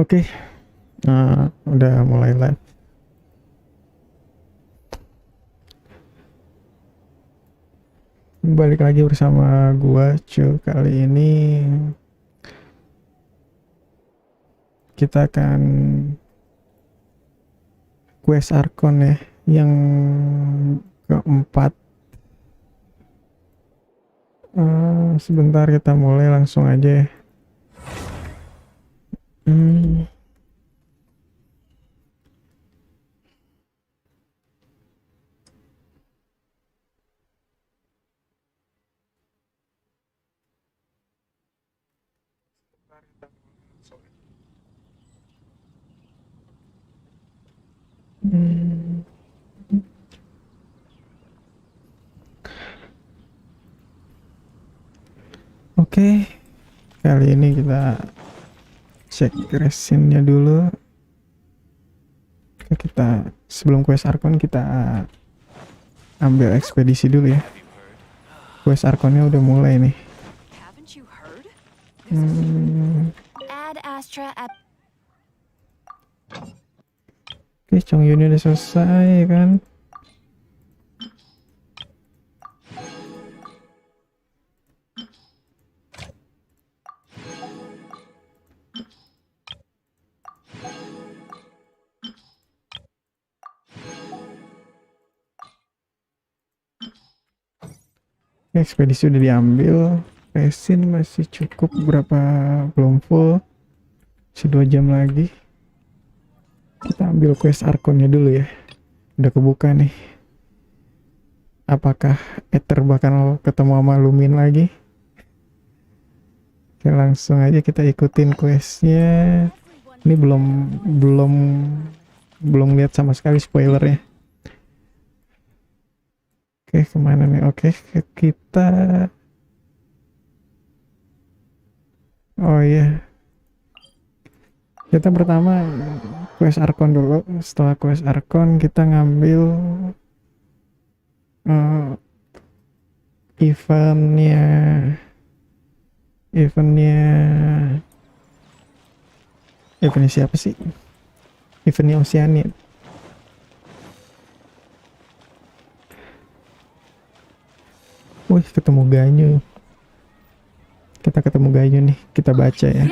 Oke, udah mulai live. Balik lagi bersama gua Cu. Kali ini kita akan quest Archon ya, yang keempat. Sebentar, kita mulai langsung aja ya. Oke, kali ini kita cek resinnya dulu. Kita sebelum quest Archon kita ambil ekspedisi dulu ya. Quest Archonnya udah mulai nih. Oke, Chong Yun udah selesai kan. Ekspedisi udah diambil. Resin masih cukup, berapa belum full, masih 2 jam lagi. Kita ambil quest Archonnya dulu ya. Udah kebuka nih. Apakah Ether bakal ketemu sama Lumin lagi? Oke, langsung aja kita ikutin questnya. Ini belum lihat sama sekali spoilernya. Oke, kemana nih? Oke, kita... Oh iya. Kita pertama quest Archon dulu. Setelah quest Archon kita ngambil eventnya siapa sih? Eventnya Oceania. Wih, ketemu Ganyu. Kita ketemu Ganyu nih, kita baca ya.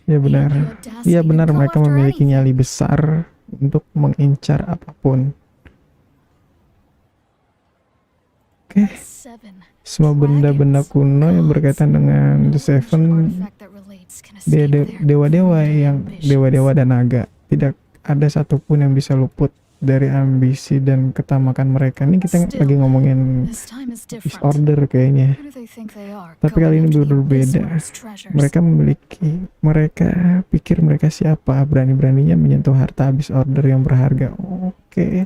Ya benar. Iya benar, mereka memiliki nyali besar untuk mengincar apapun. Oke. Semua benda-benda kuno yang berkaitan dengan The Seven, dewa-dewa dan naga, tidak ada satupun yang bisa luput dari ambisi dan ketamakan mereka. Ini kita lagi ngomongin disorder kayaknya. Tapi kali ini berbeda. Mereka pikir mereka siapa, berani-beraninya menyentuh harta habis order yang berharga. Oke.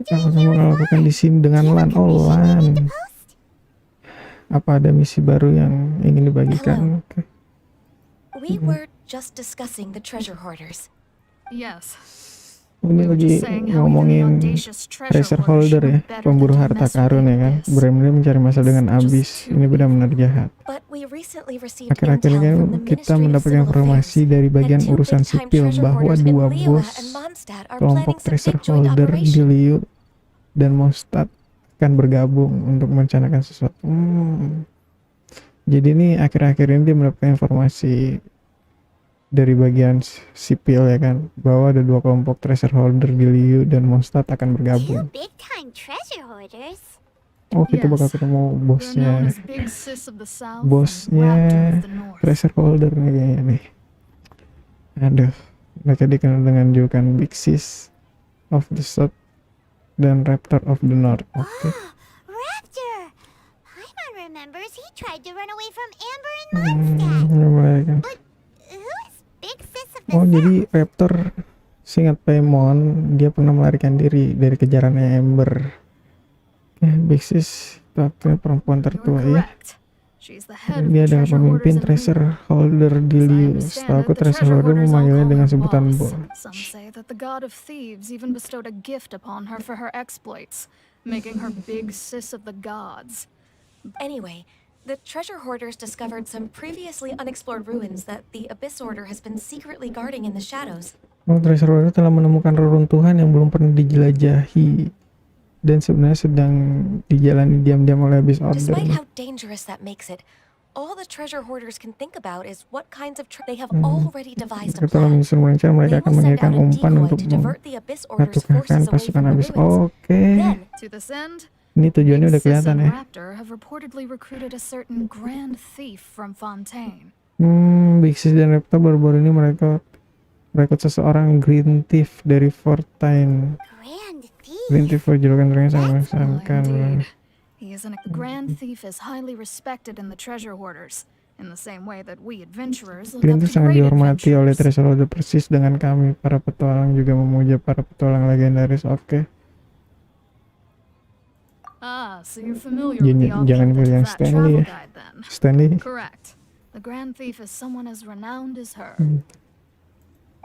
Apa kamu lakukan di sini dengan Lan? Oh, Lan. Apa ada misi baru yang ingin dibagikan? Okay. We were just discussing the treasure hoarders. Yes. Ini lagi ngomongin treasure holder ya, pemburu harta karun ya kan, benar-benar mencari masalah dengan abis. Ini benar-benar jahat. Akhir-akhir ini kita mendapatkan informasi dari bagian urusan sipil bahwa 2 bos kelompok treasure holder di Liu dan Mondstadt akan bergabung untuk merencanakan sesuatu. Jadi ini akhir-akhir ini dia mendapatkan informasi dari bagian sipil ya kan, bahwa ada 2 kelompok treasure holder di Liu dan Mondstadt akan bergabung. Oh, kita bakal ketemu bosnya treasure holder nih kayaknya nih. Aduh, mereka dikenal dengan julukan Big Sis of the South dan Raptor of the North. Oke. Raptor. Paimon remembers he tried to run away from Amber and Mondstadt. But who is Big Sis of the South? Jadi Raptor, seingat Paimon, dia pernah melarikan diri dari kejarannya Amber. Big Sis itu perempuan tertua ya. Dia adalah pemimpin treasure holder di Liu. Setahu aku treasure holder memanggilnya dengan sebutan bos. Anyway, The treasure hoarders discovered some previously unexplored ruins that the Abyss Order has been secretly guarding in the shadows. Oh, treasure hoarder telah menemukan reruntuhan yang belum pernah dijelajahi dan sebenarnya sedang dijalani diam-diam oleh Abyss Order. Despite how dangerous that makes it, all the treasure hoarders can think about is what kinds of they have already devised a Setelah plan. menyusun rencana, mereka They akan will send mengirimkan out a umpan decoy untuk to divert the Abyss Order's mengatukahkan forces away pasukan from the Abyss. ruins. Oke, Then, To this end, ini tujuannya udah kelihatan ya. Raptor have reportedly recruited a certain grand thief from Fontaine. Big Sis dan Reptar baru-baru ini mereka merekrut seseorang Green Thief dari Fortine. Grand Green thief. Thief julukan terkenal sangat Well, mengesankan. indeed. He is a grand thief is highly respected in the treasure hoarders, in the same way that we adventurers look Green up Thief to sangat great dihormati oleh adventurers. treasure hoarder persis dengan kami. Para petualang juga memuja para petualang legendaris. Oke. Ah, so you're familiar with the Jangan object pilih yang of that Stanley travel ya. guide then. Stanley. Correct. The grand thief is someone as renowned as her.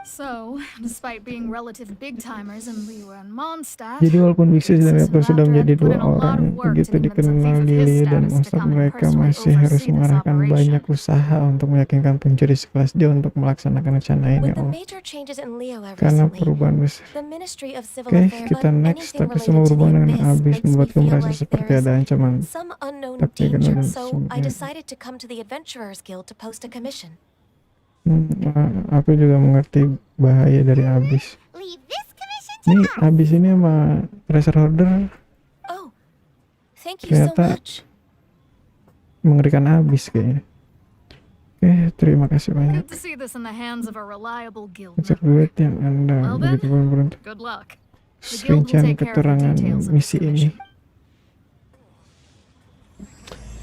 So, despite being relative big-timers in Liyue and Mondstadt, Jadi walaupun Big Sis dan Sis Reptar and sudah Raptor menjadi have put dua in a lot orang of work begitu to convince a dikenal thief of di his Liyue dan status to Mondstadt, come and mereka personally masih harus oversee this mengerahkan operation. banyak usaha untuk meyakinkan pencuri sekelas dia untuk melaksanakan rencana ini. With the Oh, major changes in Liyue karena recently, perubahan besar. the Ministry of Civil Oke, Affairs kita and next. anything Tapi semua related to the berhubungan dengan Abyss Abyss makes me membuatku feel merasa like seperti there ada is ancaman. some unknown Tapi kan danger, udah so I semuanya. decided to come to the Adventurers Guild to post a commission. Aku juga mengerti bahaya dari Abyss. Leave this commission to Ini us. Abyss ini sama treasure hoarder Oh, thank you so ternyata much. mengerikan Abyss kayaknya. Oke, terima kasih banyak. good to see this in the hands of a reliable guild Unsur member. duit yang Anda Well then, begitu beruntung. Good luck. The guild will Rincian take care of the keterangan details of this misi ini. commission.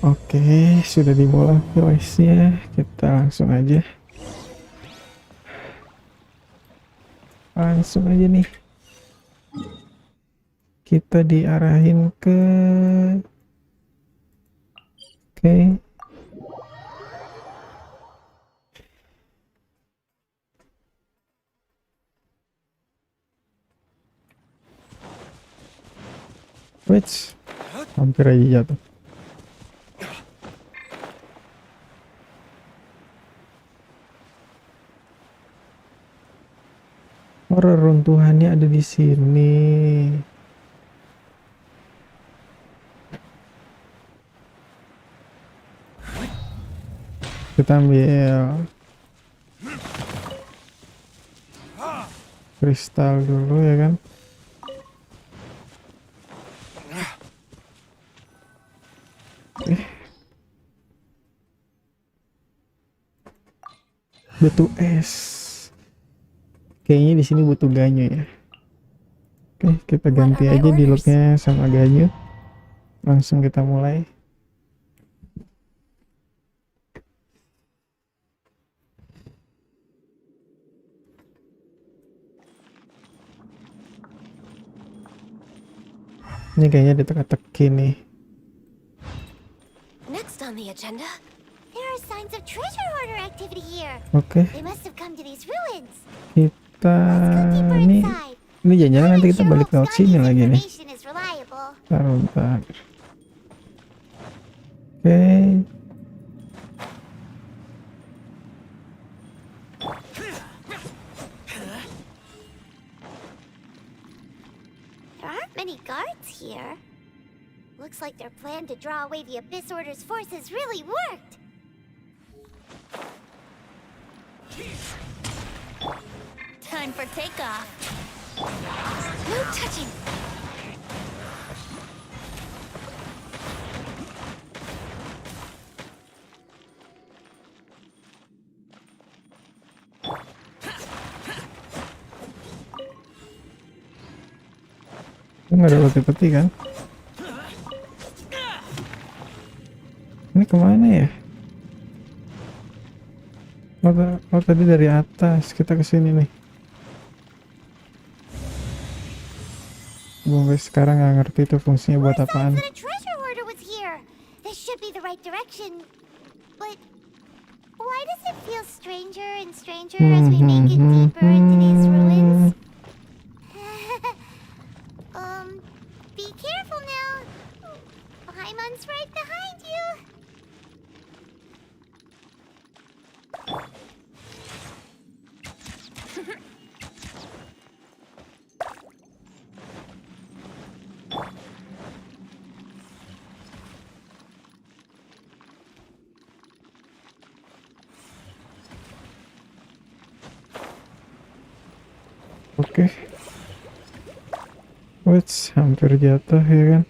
Oke, sudah dimulai quest-nya. Kita langsung aja. Langsung aja nih. Kita diarahin ke Oke. Wait, hampir aja jatuh. Oh, reruntuhannya ada di sini. Kita ambil kristal dulu ya kan. Butuh es. Kayaknya di sini butuh ganyo ya. Oke, kita ganti aja di looknya sama ganyo. Langsung kita mulai. Ini kayaknya diteka-teki nih. Next on the agenda, There are signs of treasure hoarder activity here. Oke, They must have come to these ruins. kita Let's go deeper nih. inside. Ini jangan-jangan nanti kita Sure balik hope lewat sini Scotty's lagi nih. information is reliable. Bentar. Oke. There aren't many guards here. Looks like their plan to draw away the Abyss Order's forces really worked. Time for takeoff. no touching. Nggak ada peti-peti kan? Ini kemana ya? Oh, tadi dari atas kita ke sini nih. Gue sekarang nggak ngerti itu fungsinya buat More signs apaan. that a treasure hoarder was here. This should be the right direction. But why does it feel stranger and stranger as we make it deeper into these ruins? Be careful now. Paimon's right behind you. Oke. Wits, hampir jatuh ya kan.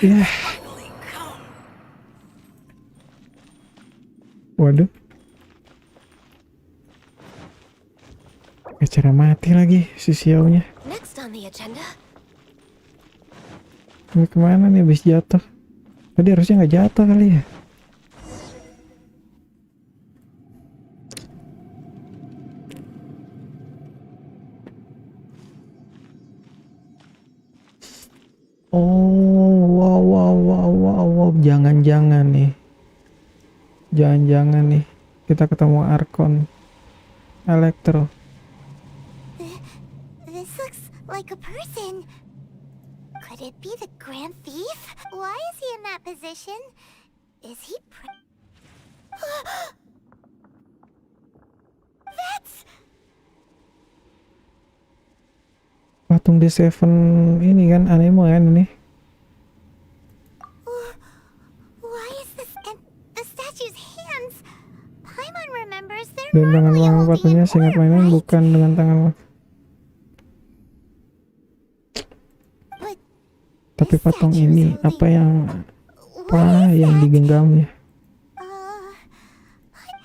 Ya. Waduh. Cara mati lagi si siaunya. Next on the agenda. Ini kemana nih habis jatuh? Tadi harusnya nggak jatuh kali ya. Oh, wow. Jangan-jangan nih. Jangan-jangan nih. Kita ketemu Archon Elektro. This looks like a person. Could it be the Grand Thief? Why is he in that position? Is he That's... Patung The Seven ini kan anime kan ini. Why is this... And the statue's hands... Paimon remembers they're Dan tangan normally tangan holding patungnya an seingat orb, mainan right? bukan dengan tangan. But Tapi this patung statue is ini holding- apa yang What is that? digenggamnya?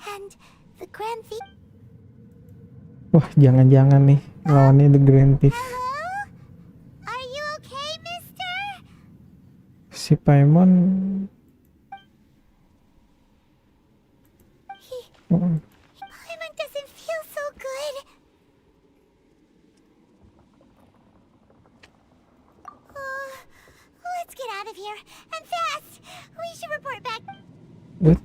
And the Grand Thief... Wah, jangan-jangan nih lawannya The Grand Thief. Hello? Are you okay, mister? Si Paimon. Oh, Paimon doesn't feel so good. Let's get out of here. And fast! We should report back. what?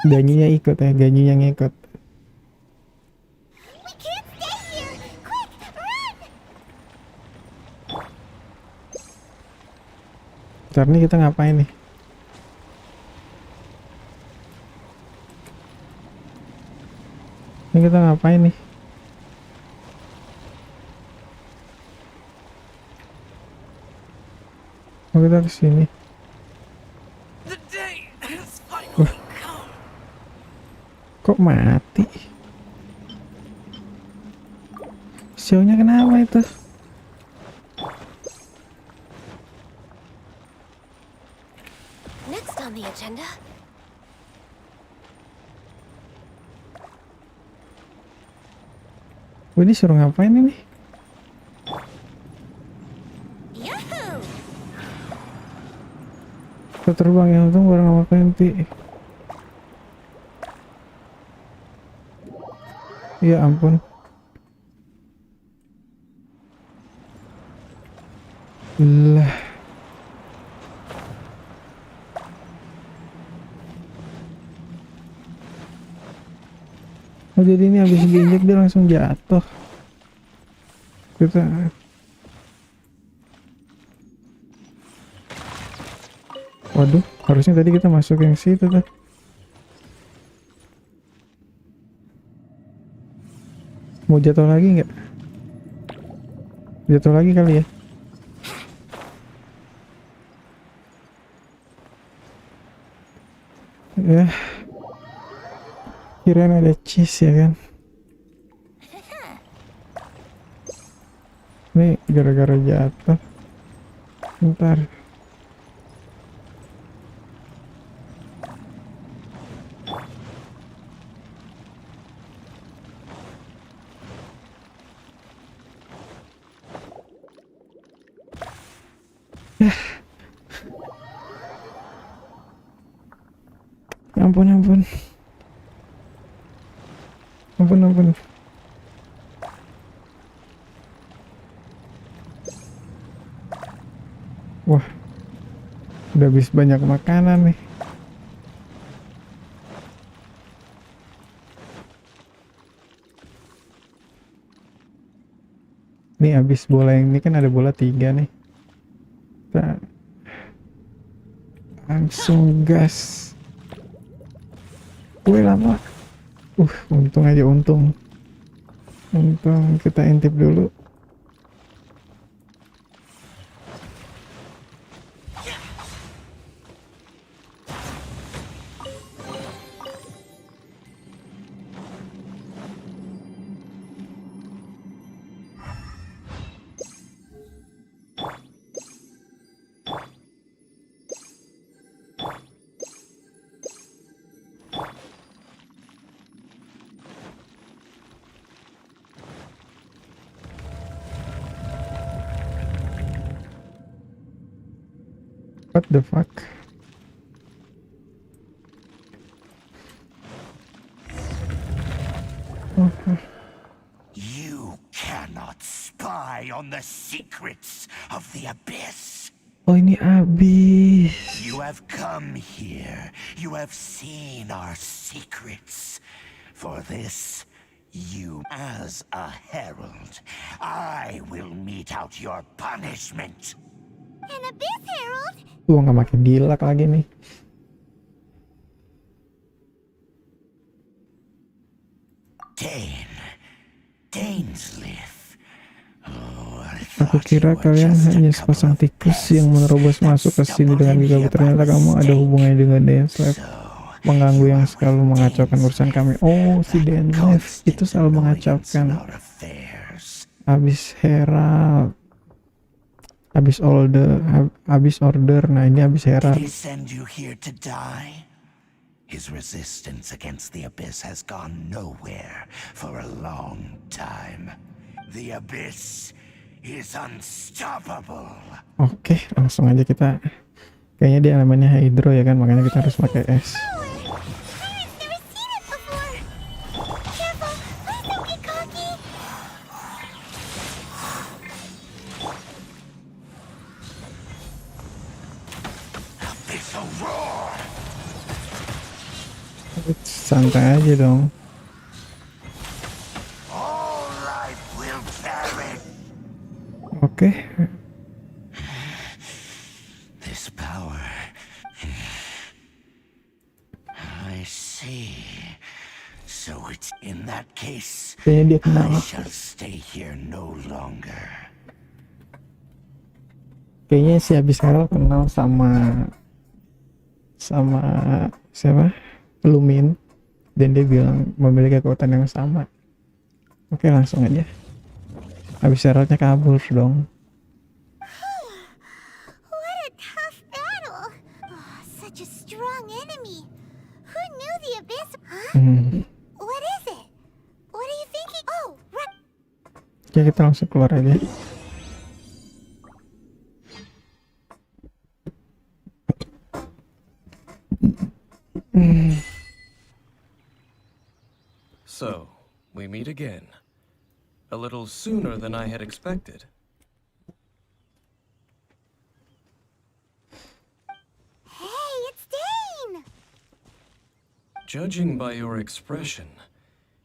Ganyunya ikut ya, ganyunya ngikut. We can't stay here! Quick, run! Ntar nih kita ngapain nih? Ini kita ngapain nih? Oh, kita kesini. Wah. Kok mati? Sionya kenapa itu? Next on the agenda. Gue disuruh ngapain ini? Yahoo! Kita terbang yang untung bareng sama Penti. Ya ampun. Lah. Oh, jadi ini habis diinjek dia langsung jatuh. Kita waduh, harusnya tadi kita masuk yang situ tuh. Mau jatuh lagi nggak? Jatuh lagi kali ya? Ya. Kirain ada cheese ya kan? Ini gara-gara jatuh. Bentar. Ampun. Ampun. Wah, udah habis banyak makanan nih. Nih habis bola yang ini kan ada bola 3 nih. Kita Langsung gas. Wih lama. Untung aja, untung kita intip dulu. What the fuck? You cannot spy on the secrets of the abyss. Oh, ini abis. You have come here. You have seen our secrets. For this, you, as a herald, I will mete out your punishment. An abyss herald? Nggak makin dilak lagi nih. Dainsleif. Aku kira kalian hanya sepasang tikus yang menerobos masuk ke sini dengan gigabit. Ternyata kamu ada hubungannya dengan Dainsleif, mengganggu yang selalu mengacaukan urusan kami. Oh, si Dainsleif itu selalu mengacaukan. Abis Herald, abis order. Nah, ini abis Herald. His resistance against the abyss has gone nowhere for a long time. The abyss is unstoppable. Oke, langsung aja kita. Kayaknya dia elemennya hydro ya kan, makanya kita harus pakai es. Santai aja dong. Oke. This power. I see. So it's in that case. Kayaknya dia kenal. I shall stay here no longer. Kayaknya si abis Herald kenal sama siapa? Lumin. Dan dia bilang memiliki kekuatan yang sama. Oke, langsung aja. Habis Heraldnya kabur dong. What a tough battle. Oh, such a strong enemy. Who knew the abyss? Huh? What is it? What are you thinking? Oh, right. Oke, kita langsung keluar aja. So, we meet again. A little sooner than I had expected. Hey, it's Dane! Judging by your expression,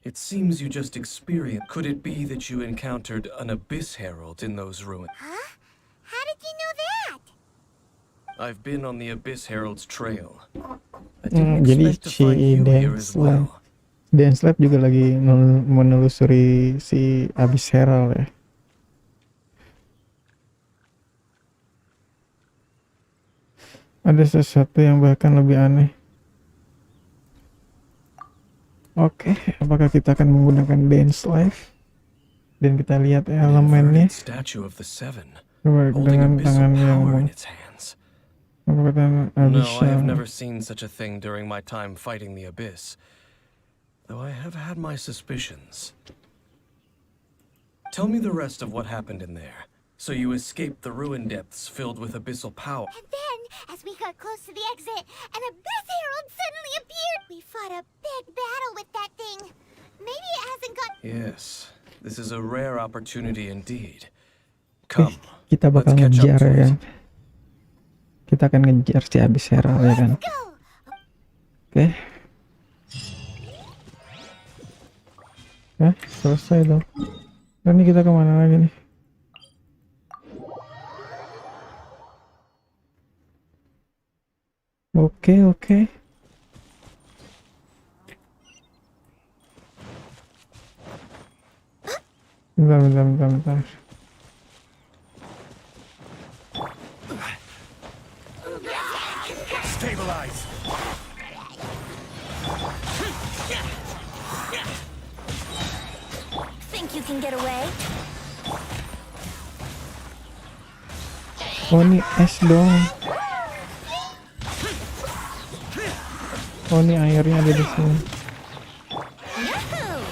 it seems you just experienced. Could it be that you encountered an abyss herald in those ruins? Huh? How did you know that? I've been on the abyss herald's trail. I didn't Jadi expect to find you here as well. Dainsleif juga lagi menelusuri si abis Herald ya. Ada sesuatu yang bahkan lebih aneh. Oke, apakah kita akan menggunakan Dainsleif? Dan kita lihat elemennya dengan tangan yang menggunakan No, I have never seen such a thing during my time fighting the abyss. Though I have had my suspicions. Tell me the rest of what happened in there. So you escaped the ruin depths filled with abyssal power. And then, as we got close to the exit, an abyss herald suddenly appeared. We fought a big battle with that thing. Maybe it hasn't got... Yes, this is a rare opportunity indeed. Come, kita bakal let's catch ngejar up, ya kan. boys. Kita akan ngejar si abis Herald ya kan. Go! Oke. Selesai dong. Dan ini kita kemana lagi nih? Oke. Bentar. Stabilize. Think you can get away? Oh, ini es dong. Oh, ini airnya ada di sini. Yahoo!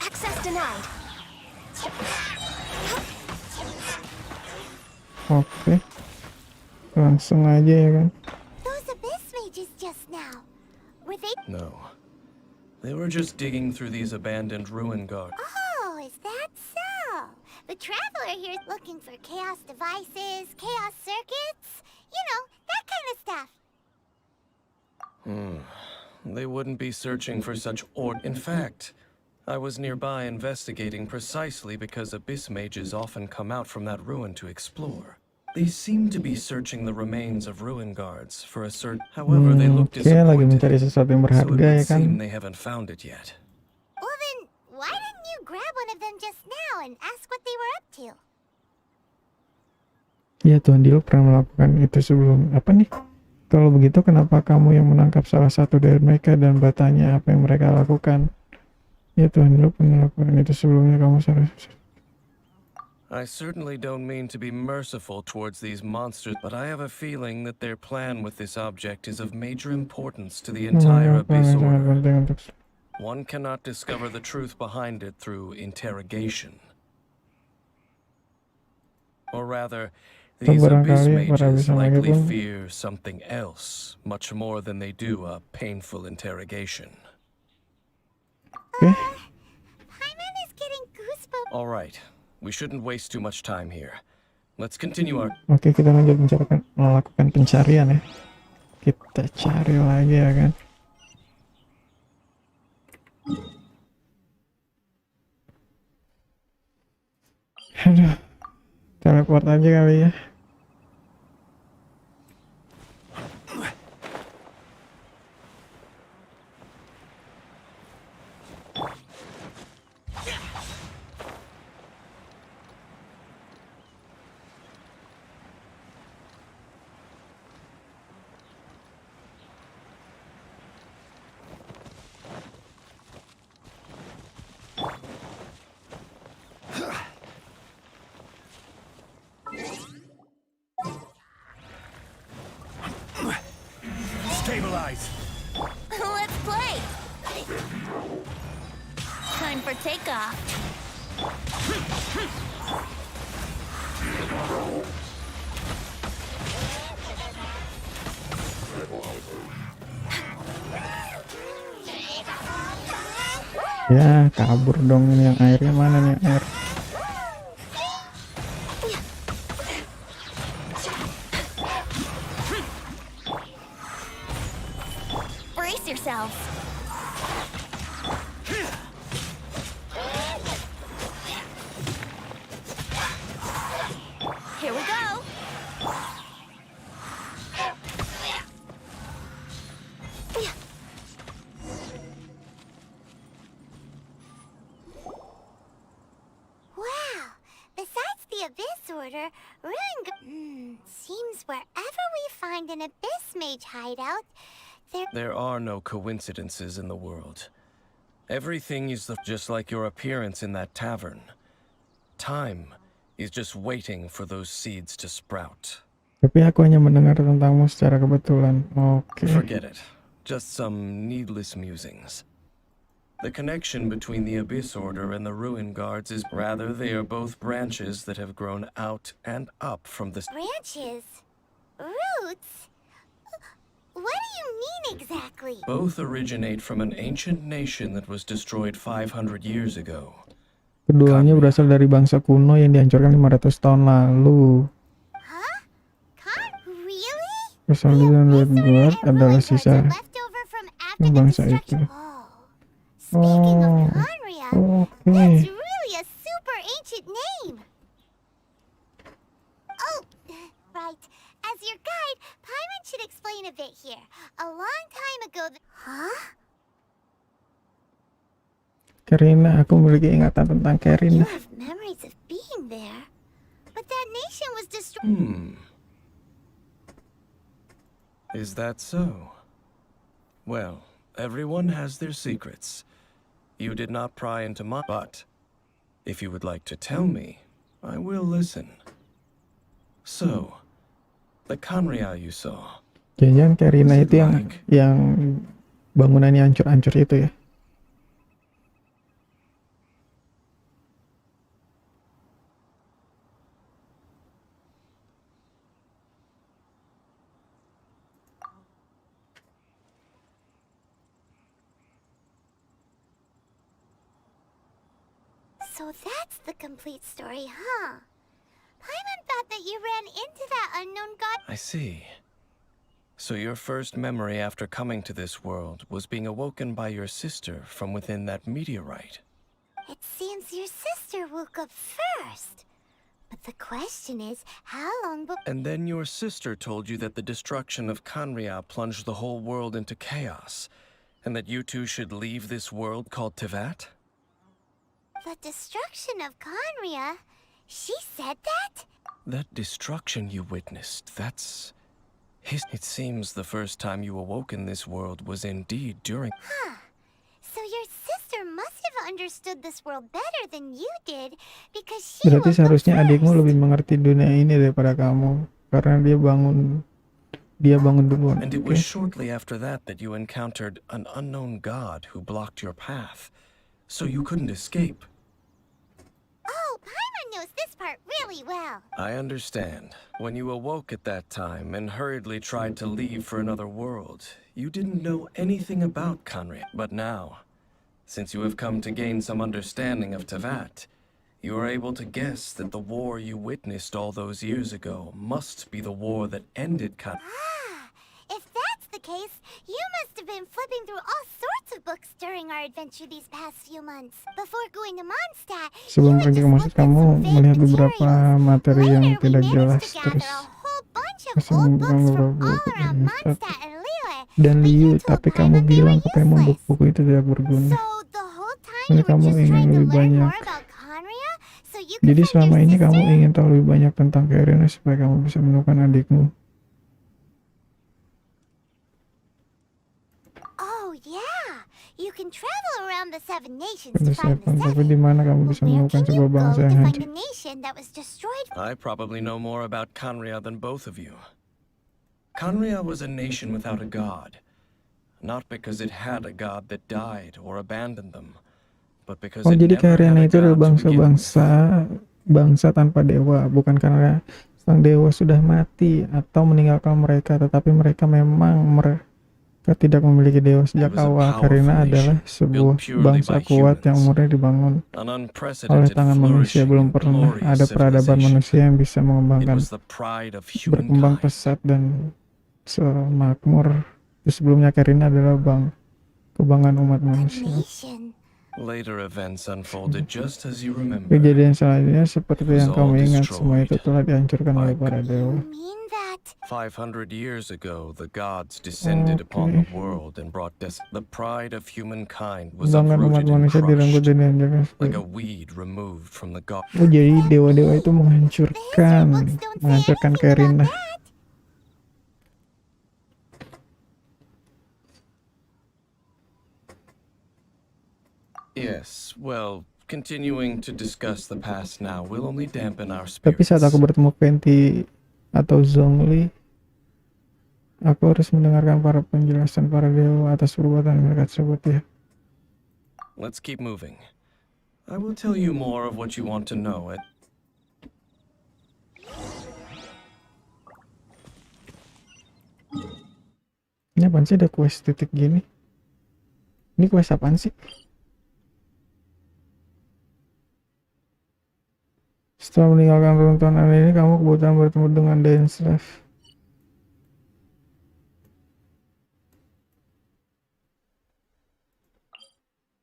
Access denied. Oke. Langsung aja ya kan. Those abyss mages just now. Were they? No. They were just digging through these abandoned ruin guards. Oh, is that so? The traveler here's looking for chaos devices, chaos circuits, you know, that kind of stuff. They wouldn't be searching for such In fact, I was nearby investigating precisely because abyss mages often come out from that ruin to explore. They seem to be searching the remains of ruin guards for a certain. However, they look Kayak lagi disappointed. mencari sesuatu yang So it berharga ya would kan. seem they haven't found it yet. Well then, why didn't you grab one of them just now and ask what they were up to? Ya Tuhan, Dilo pernah melakukan itu sebelum. Apa nih? Kalau begitu kenapa kamu yang menangkap salah satu dari mereka dan bertanya apa yang mereka lakukan? Ya Tuhan, Dilo pernah melakukan itu sebelumnya, kamu seharusnya. I certainly don't mean to be merciful towards these monsters, but I have a feeling that their plan with this object is of major importance to the entire Abyss Order. One cannot discover the truth behind it through interrogation. Or rather, these Abyss mages likely fear something else, much more than they do a painful interrogation. Paimon is getting goosebumps. All right, we shouldn't waste too much time here. Let's continue our... Oke, kita lanjut melakukan pencarian ya. Kita cari lagi ya kan. Aduh, teleport aja kali ya. Stabilize. Let's play! Time for takeoff. Ya, kabur dong ini yang airnya, mana nih air? Brace yourselves. Here we go. Wow, besides the Abyss Order, seems wherever we find an Abyss Mage hideout, There are no coincidences in the world. Everything is just like your appearance in that tavern. Time is just waiting for those seeds to sprout. Tapi aku hanya mendengar tentangmu secara kebetulan. Oke. Forget it. Just some needless musings. The connection between the Abyss Order and the Ruin Guards is rather they are both branches that have grown out and up from the... branches, roots. What do you mean exactly? Both originate from an ancient nation that was destroyed 500 years ago. Keduanya berasal dari bangsa kuno yang dihancurkan 500 tahun lalu. Huh? Really? Berasal dari Buat adalah sisa Leftover from after the bangsa itu. destruction. Speaking of Conria, Oke. that's really a super ancient name. Oh, right. As your guide, Paimon should explain explain a bit here. A long time ago, huh? Karina, aku memiliki ingatan tentang You Karina. have memories of being there, but that nation was destroyed. Is that so? Well, everyone has their secrets. You did not pry into my... But, if you would like to tell me, I will listen. So, the Kanria you saw. Jangan Karina Was it itu yang bangunannya hancur-hancur itu ya. So that's the complete story, huh? Paimon thought that you ran into that unknown god. I see. So your first memory after coming to this world was being awoken by your sister from within that meteorite. It seems your sister woke up first. But the question is, how long before... And then your sister told you that the destruction of Kanria plunged the whole world into chaos, and that you two should leave this world called Tevat? The destruction of Conria? She said that? That destruction you witnessed, that's... It seems the first time you awoke in this world was indeed during... Huh. So your sister must have understood this world better than you did, because she Berarti woke up seharusnya adikmu first. lebih mengerti dunia ini daripada kamu, karena dia bangun duluan. And it Oke. was shortly after that that you encountered an unknown god who blocked your path, so you couldn't escape. Oh, Paimon knows this part really well. I understand. When you awoke at that time and hurriedly tried to leave for another world, you didn't know anything about Kanria. But now, since you have come to gain some understanding of Tevat, you are able to guess that the war you witnessed all those years ago must be the war that ended Kanria. Ah, if that's the case, you must have been flipping through all sorts of books during our adventure these past few months. Before going to Mondstadt, Sebelum you had pergi ke just Mondstadt, looked at kamu some vague melihat beberapa materials. materi yang Later, we tidak managed jelas, to gather terus a whole bunch of langsung old membuka books from beberapa all buku around dari Mondstadt and Liyue. dan But Liu, you told tapi kamu Paimon they bilang were ke Paimon useless. buku itu tidak berguna. So the whole time Jadi you were kamu just ingin trying to lebih learn banyak. more about Conria, so you could Jadi find selama your ini kamu sister? ingin tahu lebih banyak tentang Karina supaya kamu bisa menemukan adikmu. Oh yeah, you can travel around the seven nations Pada to find saat the tapi di seven. mana kamu But bisa where menemukan can you sebuah go bangsa to yang find hancur? a nation that was destroyed? I probably know more about Kanria than both of you. Kanria was a nation without a god. Not because it had a god that died or abandoned them, but because Oh, it jadi never had Karina a itu adalah god to begin with. bangsa tanpa dewa, bukan karena sang dewa sudah mati atau meninggalkan mereka, tetapi mereka memang mereka tidak memiliki dewa sejak It was a awal. powerful Karina adalah nation, sebuah built purely bangsa by kuat yang humans. umurnya dibangun An oleh unprecedented tangan manusia. flourishing Belum and pernah glorious ada peradaban civilization. manusia yang bisa It mengembangkan, was the pride of berkembang humankind. pesat dan semakmur. Sebelumnya Karina adalah kebanggaan umat A manusia. nation. Later events unfolded just as you remember. Kejadian selanjutnya seperti It was yang all kamu ingat, semua itu destroyed telah dihancurkan by oleh para You dewa. mean that? 500 years ago, the gods descended upon the Oke. world and brought the pride of humankind was Kebanggaan umat uprooted and manusia direnggut crushed, dan dihancurkan. like a weed removed from the god. Oh, jadi dewa-dewa itu The history menghancurkan books don't say anything about Karina. that. Yes, well, continuing to discuss the past now will only dampen our Tapi saat spirits. aku bertemu Venti atau Zhongli, aku harus mendengarkan para penjelasan para dewa atas perbuatan mereka tersebut ya. Let's keep moving. I will tell you more of what you want to know. Ini apaan sih, ada quest titik gini? Ini quest apaan sih? Setelah meninggalkan runtuhan ini, kamu kebetulan bertemu dengan Denslave.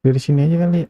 Dari sini aja kali ya.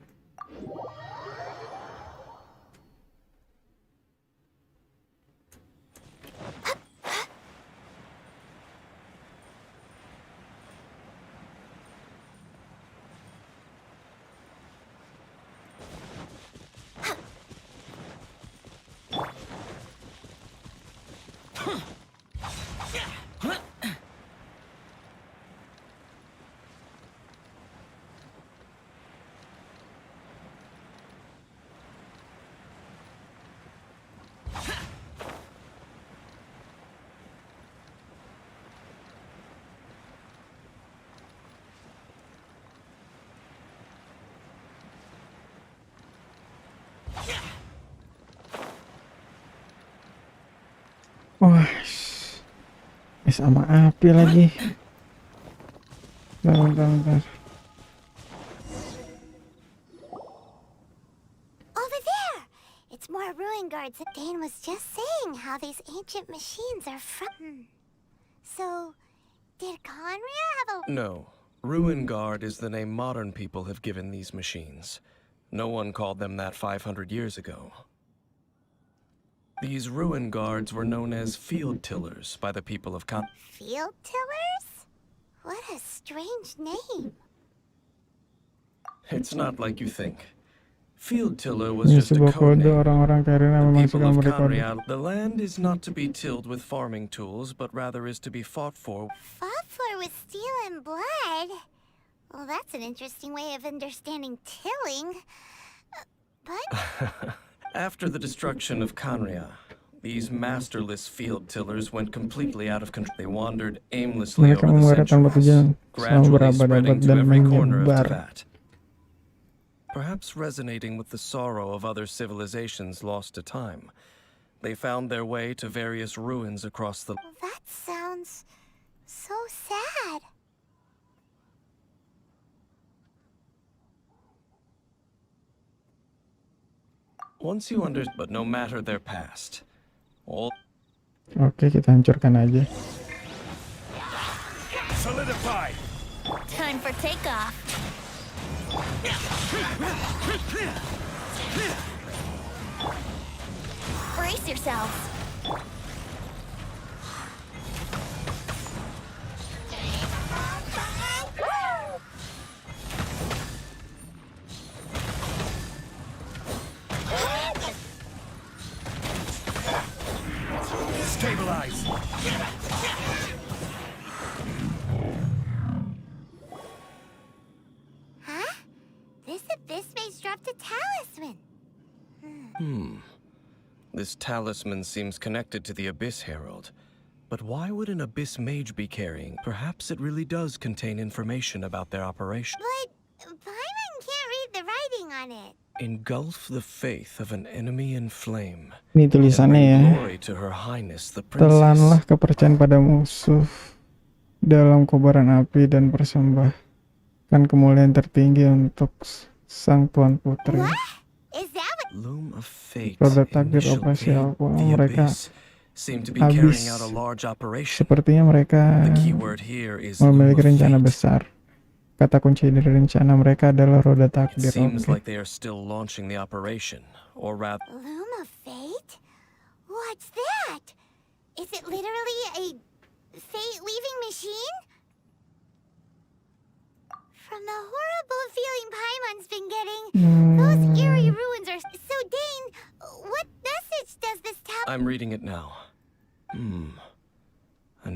Wah, sama api lagi. Bentar. Over there! It's more ruin guards. Dane was just saying how these ancient machines are from. So, did Conria have a... No. Ruin Guard is the name modern people have given these machines. No one called them that 500 years ago. These Ruin Guards were known as field tillers by the people of Field tillers? What a strange name. It's not like you think. Field tiller was Ini just a sebuah code kode name. orang-orang karena The memang people suka of memberi kode. Conria, the land is not to be tilled with farming tools, but rather is to be fought for. Fought for with steel and blood? Well, that's an interesting way of understanding tilling. But... After the destruction of Conria, these masterless field tillers went completely out of control. They wandered aimlessly Mereka over the membuat tanpa tujuan, centuries, gradually berabad-abad spreading to dan every corner of menyebar. Tibet. Perhaps resonating with the sorrow of other civilizations lost to time, they found their way to various ruins across the... That sounds so sad. Once you but no matter their past, all... Oke, kita hancurkan aja. Solidify! Time for takeoff. Brace yourselves. Stabilize! Huh? This abyss maze dropped a talisman. This talisman seems connected to the Abyss Herald. But why would an Abyss Mage be carrying? Perhaps it really does contain information about their operation. But Paimon can't read the writing on it. Engulf the faith of an enemy in flame. Ini And tulisannya bring ya. glory to her highness, the princess. Telanlah kepercayaan pada musuh dalam kobaran api dan persembahkan kemuliaan tertinggi untuk sang tuan putri. Is that what... Loom of fate. Roda takdir initial operasi K. apa? The Mereka Abyss seem to be habis. carrying out a large operation. Sepertinya mereka The keyword here is memiliki loom of rencana fate. besar. Kata kunci dari rencana mereka adalah roda It takdir. seems Oke. like they are still launching the operation, or rather, Loom of Fate? What's that? Is it literally a fate-weaving machine? From the horrible feeling Paimon's been getting, those eerie ruins are... So, Dane, what message does this tell... I'm reading it now. An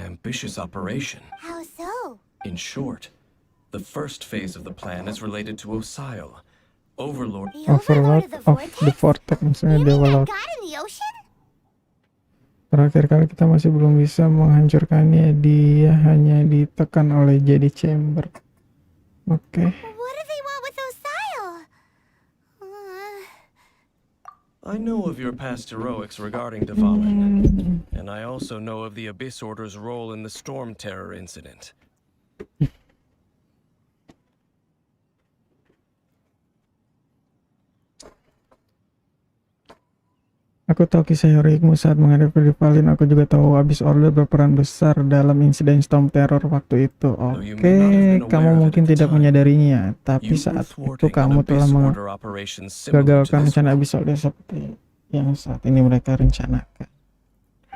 ambitious operation. How so? In short, the first phase of the plan is related to Osile, Overlord. The Overlord of the Vortex, maksudnya You mean Dewa that Laut. god in the ocean? Terakhir kali kita masih belum bisa menghancurkannya, dia hanya ditekan oleh Jedi Chamber. Oke. What do they want with Osile? I know of your past heroics regarding Dvalin, and I also know of the Abyss Order's role in the Storm Terror incident. Aku tahu kisah heroikmu saat menghadapi Dvalin. Aku juga tahu Abyss Order berperan besar dalam insiden Storm Terror waktu itu. Oke, kamu mungkin tidak menyadarinya, tapi saat itu kamu telah menggagalkan rencana Abyss Order seperti yang saat ini mereka rencanakan.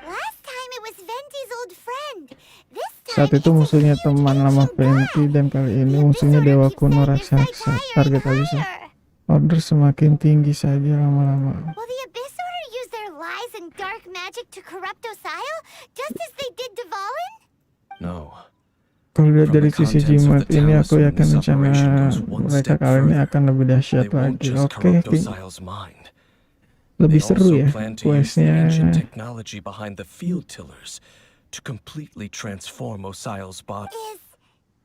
Last time it was Venti's old friend. This time Saat itu it's a musuhnya huge teman lama ancient Venti, god. dan kali ini The Abyss musuhnya Order dewa keeps kuno setting this fight raksasa. higher Target and Abyss higher. Order semakin tinggi saja lama-lama. Will the Abyss Order use their lies and dark magic to corrupt Osile, just as they did Dvalin? No. Kalau lihat From dari the sisi contents of jimat the ini, aku talisman, yakin this rencana operation goes one mereka step kali ini further. akan lebih dahsyat They won't lagi. just Oke, corrupt Osile's mind. lebih They seru also ya plan to use the questnya. ancient technology behind the field tillers to completely transform Osile's body.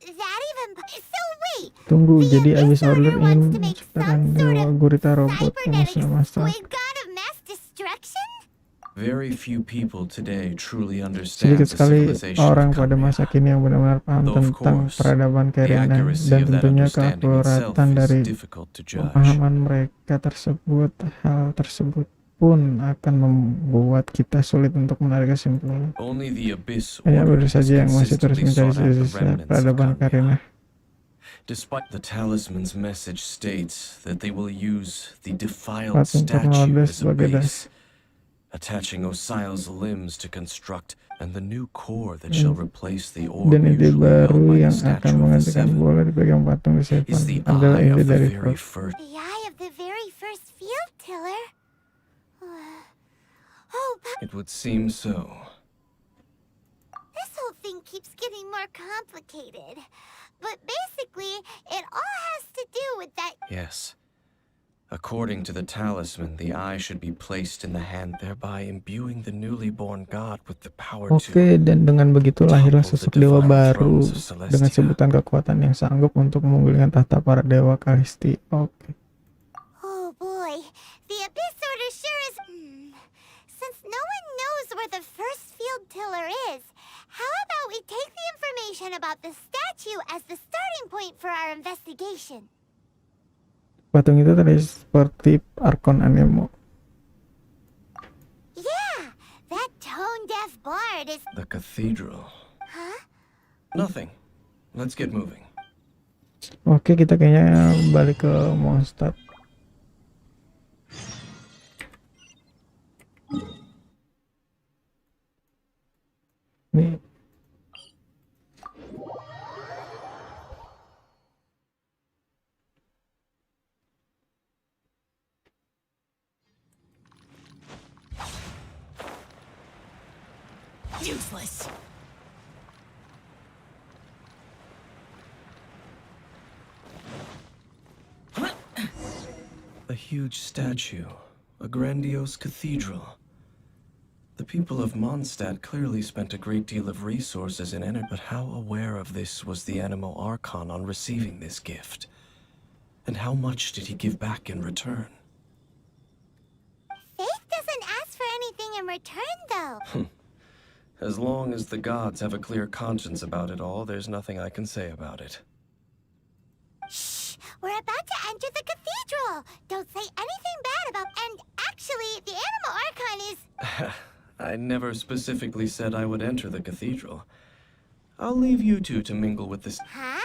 Is that even... So wait, Tunggu, the jadi Abyss Abyss Order Order wants to ingin make menciptakan some sort dewa of gurita robot yang cybernetic sudah master. squid god of mass destruction? Very few people today truly understand Sedikit the sekali civilization orang of pada masa Kambia. kini yang benar-benar paham Though, of tentang course, peradaban the Karian accuracy dan of that tentunya understanding itself keakuratan is dari difficult to judge. pemahaman mereka tersebut, hal tersebut pun akan membuat kita sulit untuk menarik kesimpulan. Only the Abyss Hanya Order baru has saja yang masih terus consistently mencari sought out the sisa remnants of peradaban Karian. Kambia. Despite the talisman's message states that they will use the defiled Patung statue Ternaudai as a sebagai base, attaching Osial's limbs to construct, and the new core that shall replace the orb Dan ide usually held baru by the yang akan statue of the menggantikan Seven bola dipegang patung di is Seven the adalah eye inti of the dari very Buat. first. The eye of the very first field tiller? Oh, It would seem so. this whole thing keeps getting more complicated. But basically, it all has to do with that. Yes. According to the talisman, the eye should be placed in the hand, thereby imbuing the newly born god with the power Oke, to... dan dengan begitu lahirlah topple the sosok dewa divine baru thrones of Celestia. dengan sebutan kekuatan yang sanggup untuk menggulingkan tahta para dewa Kalisti. Oke. Oh boy, the Abyss Order sure is. Since no one knows where the first field tiller is, how about we take the information about the statue as the starting point for our investigation? Patung itu terlihat seperti Archon Anemo. Yeah, that tone-deaf bard is. The cathedral. Huh? Nothing. Let's get moving. Oke, kita kayaknya balik ke Mondstadt. Nih. Useless. A huge statue, a grandiose cathedral. The people of Mondstadt clearly spent a great deal of resources in it, but how aware of this was the Animo Archon on receiving this gift? And how much did he give back in return? Faith doesn't ask for anything in return, though. As long as the gods have a clear conscience about it all, there's nothing I can say about it. Shh! We're about to enter the cathedral. Don't say anything bad about. And actually, the Animo Archon is. I never specifically said I would enter the cathedral. I'll leave you two to mingle with this. Huh?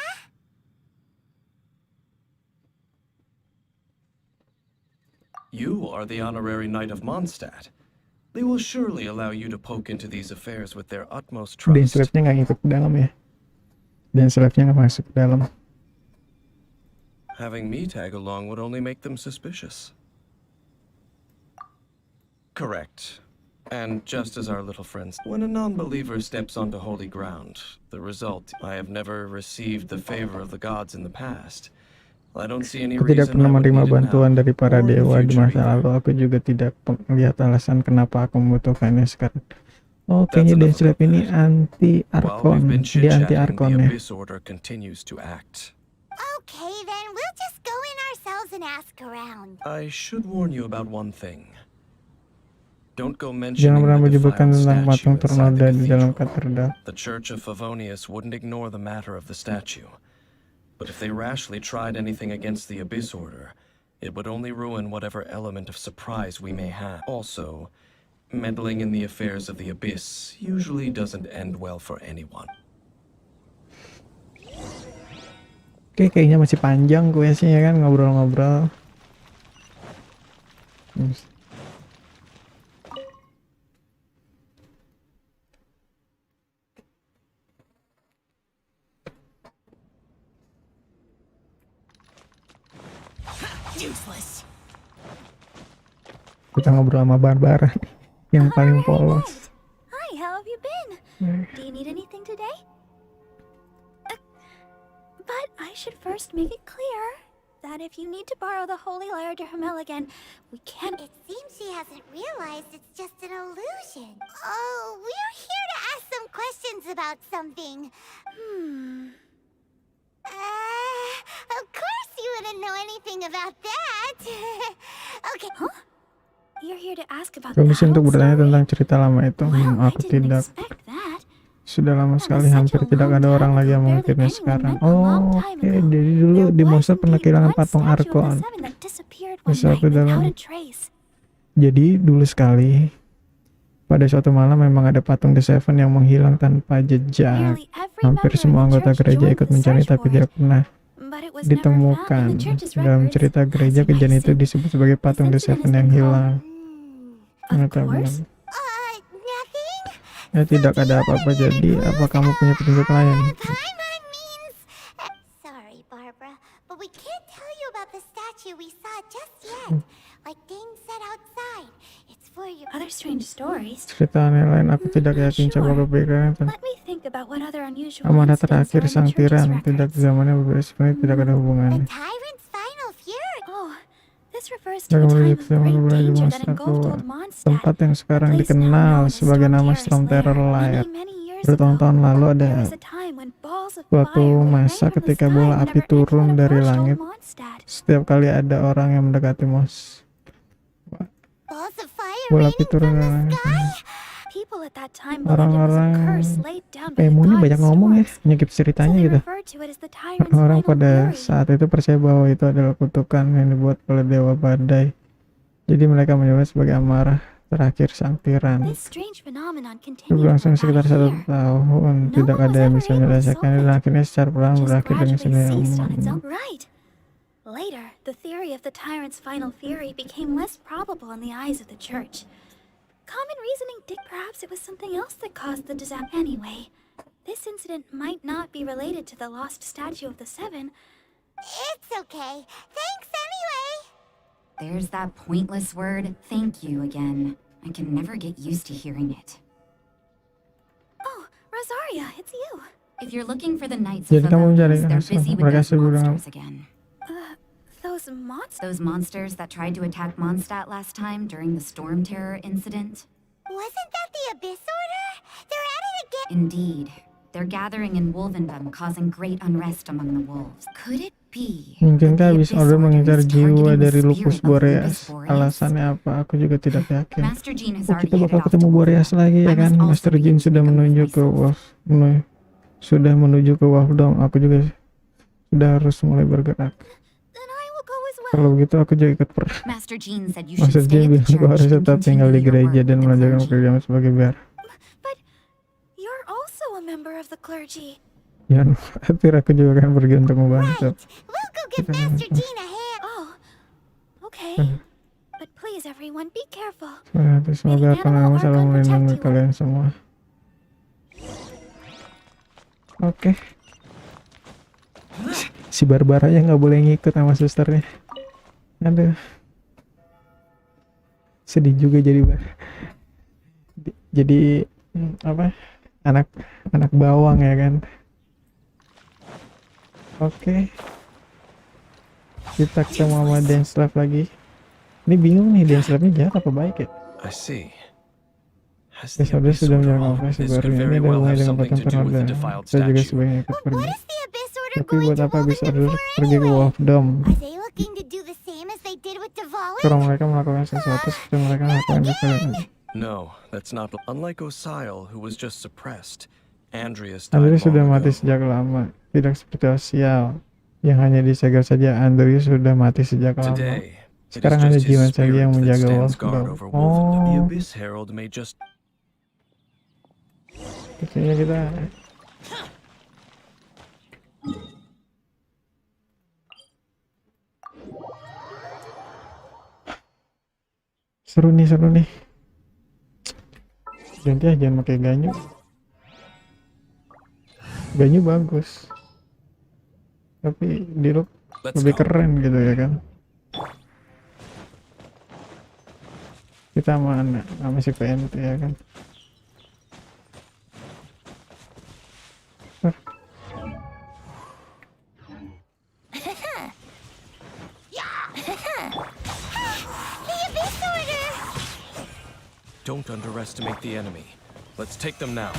You are the honorary knight of Mondstadt. They will surely allow you to poke into these affairs with their utmost Dan trust. slapnya nggak ngikut ke dalam ya. Dan slapnya nggak masuk ke dalam. Having me tag along would only make them suspicious. Correct. And just as our little friends, when a non-believer steps onto holy ground, the result, I have never received the favor of the gods in the past. I don't see any Aku tidak reason pernah I would menerima need it bantuan now, dari para or in the dewa di future masa either. lalu. Aku juga tidak melihat alasan kenapa aku membutuhkannya sekarang. Oh, That's kayaknya enough Dan Slap about ini that. anti While Archon. we've been Dia anti chit-chatting, Archon the ya. Abyss Order continues to act. Okay, then we'll just go in ourselves and ask around. I should warn you about one thing. Don't go Jangan mentioning pernah the menyebutkan defiled tentang patung statue inside Ternaudai the di dalam cathedral. katedral. The Church of Favonius wouldn't ignore the matter of the statue. But if they rashly tried anything against the Abyss Order, it would only ruin whatever element of surprise we may have. Also, meddling in the affairs of the Abyss usually doesn't end well for anyone. Oke, kayaknya masih panjang questnya ya kan, ngobrol-ngobrol. Useless. Kita ngobrol sama Barbara yang paling polos. Hi, how have you been? Do you need anything today? But I should first make it clear that if you need to borrow the Holy Lyre to Hermel again, we can't. It seems she hasn't realized it's just an illusion. Oh, we're here to ask some questions about something. Of course you wouldn't know anything about that. Okay. Huh? You're here to ask about Kondisi that untuk old bertanya story? tentang cerita lama itu. Well, I Aku didn't tidak. expect that. Sudah lama That sekali, was such hampir a tidak long ada orang time lagi yang ago. mengikutnya Barely sekarang. anyone went a long Oh, time oke. ago. Jadi dulu There di was monster pernah indeed kehilangan one patung statue of the Archon. Seven that disappeared one Sesuatu night dalam. without a trace. Jadi dulu sekali pada suatu malam memang ada patung The Seven yang menghilang tanpa jejak. Nearly every Hampir member semua of the anggota church gereja joined ikut the mencari search tapi for tidak it. pernah But it was never found in ditemukan. the church's Dalam records. cerita gereja, As you might kejadian itu assume. disebut sebagai patung The This incident Seven has yang been hilang. Of Mereka course. bilang, Nothing? ya tidak ada apa-apa. Jadi apa kamu punya petunjuk lain? Paimon means... sorry, Barbara, but we can't tell you about the statue we saw just yet. Like Dane said outside. It's for your... Other strange stories. Cerita aneh lain aku tidak yakin. Coba kepikiran tentang Let me think about what other unusual amanah incidents terakhir are in sang the church's tiran. Tidak records. zamannya berbeda, sebenarnya tidak ada The hubungannya. tyrant's final fury. Oh, this refers to a Mereka time menuju of ke zaman great berbeda di danger masa that engulfed tua. old Mondstadt. Tempat yang sekarang Place now dikenal known as sebagai nama Storm Storm Terror's Terror Lair. Lair. Many years Bertahun-tahun ago, lalu there ada was a time when balls of suatu fire would masa rain from the ketika sky bola api whenever turun anyone dari approached langit old Mondstadt. setiap kali ada orang yang mendekati Mos. Balls of fire Bola raining api turun from dari the langit. sky? People at that time believed it was a Orang-orang curse laid down by the Emu ini god banyak ngomong ya, storms. nyekip So ceritanya they gitu. referred to it as the tyrant's Orang-orang final pada fury. saat itu percaya bahwa itu adalah kutukan yang dibuat oleh Dewa Badai. Jadi mereka menyebut sebagai amarah terakhir sang tiran. This strange phenomenon Itu continued berlangsung for about sekitar a 1 year. tahun. No Tidak one ada was yang ever bisa able to menyelesaikannya solve dan it. akhirnya secara perlahan Just berakhir dengan gradually sendirinya. ceased on its own. Right. Later, the theory of the tyrant's final fury became less probable in the eyes of the church. Common reasoning dictated perhaps it was something else that caused the disaster. Anyway, this incident might not be related to the lost statue of the Seven. It's okay. Thanks anyway. There's that pointless word, thank you again. I can never get used to hearing it. Oh, Rosaria, it's you. If you're looking for the Knights of Jadi kamu mencari Olympus, they're busy with mereka those sibuk dengan monsters again. Those monsters. Those monsters that tried to attack Mondstadt last time during the Storm Terror incident? Wasn't that the Abyss Order? They're at it again. Indeed. They're gathering in Wolvendom, causing great unrest among the wolves. Could it be Mungkinkah that the Abyss Abyss Order Order mengincar is jiwa targeting the dari spirit Lupus of Lupus Boreas? Boreas? Alasannya apa? Aku juga tidak yakin. Master Jean has Oh, already kita headed bakal off to ketemu Boreas Wolvendom. lagi ya I kan? must also Master Jin begin to sudah make up menuju with ke myself. sudah menuju ke Wolfdom. Aku juga sudah harus mulai bergerak. Then I will go as well. Kalau begitu aku juga ikut Master Jean said you should Master stay Jin at the bilang aku church harus and tetap tinggal di continue your gereja work dan with the melanjutkan clergy. pekerjaan sebagai biar. But you're also a member of the clergy. Jangan khawatir, aku juga akan pergi untuk membantu. Right. We'll go give Master Jean a hand. Oh, okay. But please, everyone, be careful. Semoga Archon selalu melindungi kalian semua. Oke. Si Barbara yang nggak boleh ngikut sama susternya. Aduh. Sedih juga jadi apa? Anak bawang ya kan. Oke. Kita ketemu sama Dance Lab lagi. Ini bingung nih, Dance Lab-nya jahat apa baik ya? I see. Has Ya, the saudara Abyss sudah Order menjalankan all operasi this baru could ini very ada well hubungannya have dengan something patung to do with the Teror. defiled Saya juga statue. sebaiknya ikut But pergi. what is the Abyss Order Tapi going buat to apa Abyss Wolvendom Order for pergi ke anyway? Wolfdom? Are they looking to do the same as they did with Dvalin? Kalau mereka melakukan sesuatu seperti mereka melakukan di film. No, that's not. Unlike Osial, who was just suppressed, Andreas Andrew died sudah long mati ago. sejak lama. Tidak seperti Osial yang hanya disegel saja. Andrew sudah mati sejak lama. Today, it is Sekarang hanya just his Jiwan saja yang spirit that menjaga stands guard Wolfdom. over Wolfendom. The Oh, Abyss Herald may just kayaknya kita seru nih. Ganti aja, jangan pakai ganyu. Ganyu bagus, tapi di look let's lebih go. keren gitu ya kan. Kita mana sama si PNT ya kan. The Abyss Order! Don't underestimate the enemy. Let's take them now.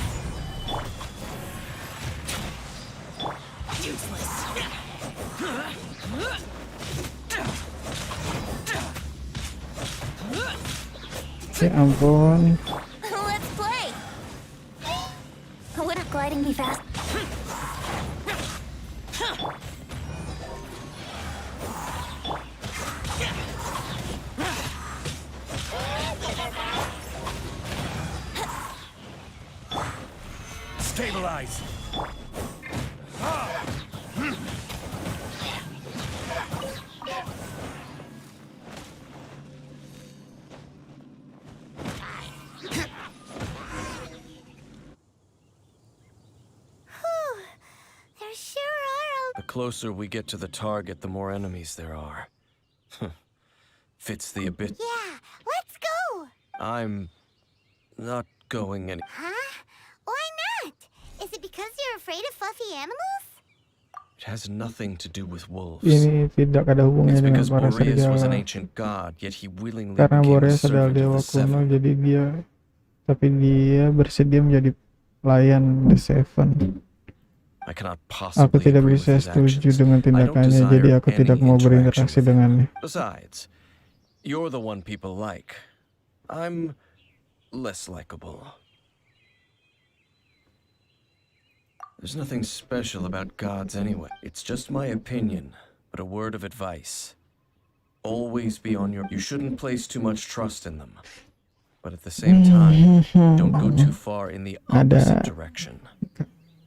Ya ampun. Let's play. Wouldn't gliding be fast? Stabilize. There sure are The closer we get to the target, the more enemies there are. Fits the abyss. Yeah, let's go! I'm not going any. Huh? Why not? Is it because you're afraid of fluffy animals? It has nothing to do with wolves. Ini tidak ada It's hubungannya dengan because para Boreas was an serigala. ancient god, yet he willingly Karena became a Boreas adalah servant of dewa the kuno, Seven. jadi dia bersedia menjadi pelayan The Seven. I cannot Aku possibly tidak agree with bisa his setuju actions. dengan I don't tindakannya, desire jadi aku tidak any mau interaction berinteraksi with him. dengannya. Besides, you're the one people like. I'm less likable. There's nothing special about gods anyway. It's just my opinion, but a word of advice. Always be on your... You shouldn't place too much trust in them. But at the same time, don't go too far in the opposite direction.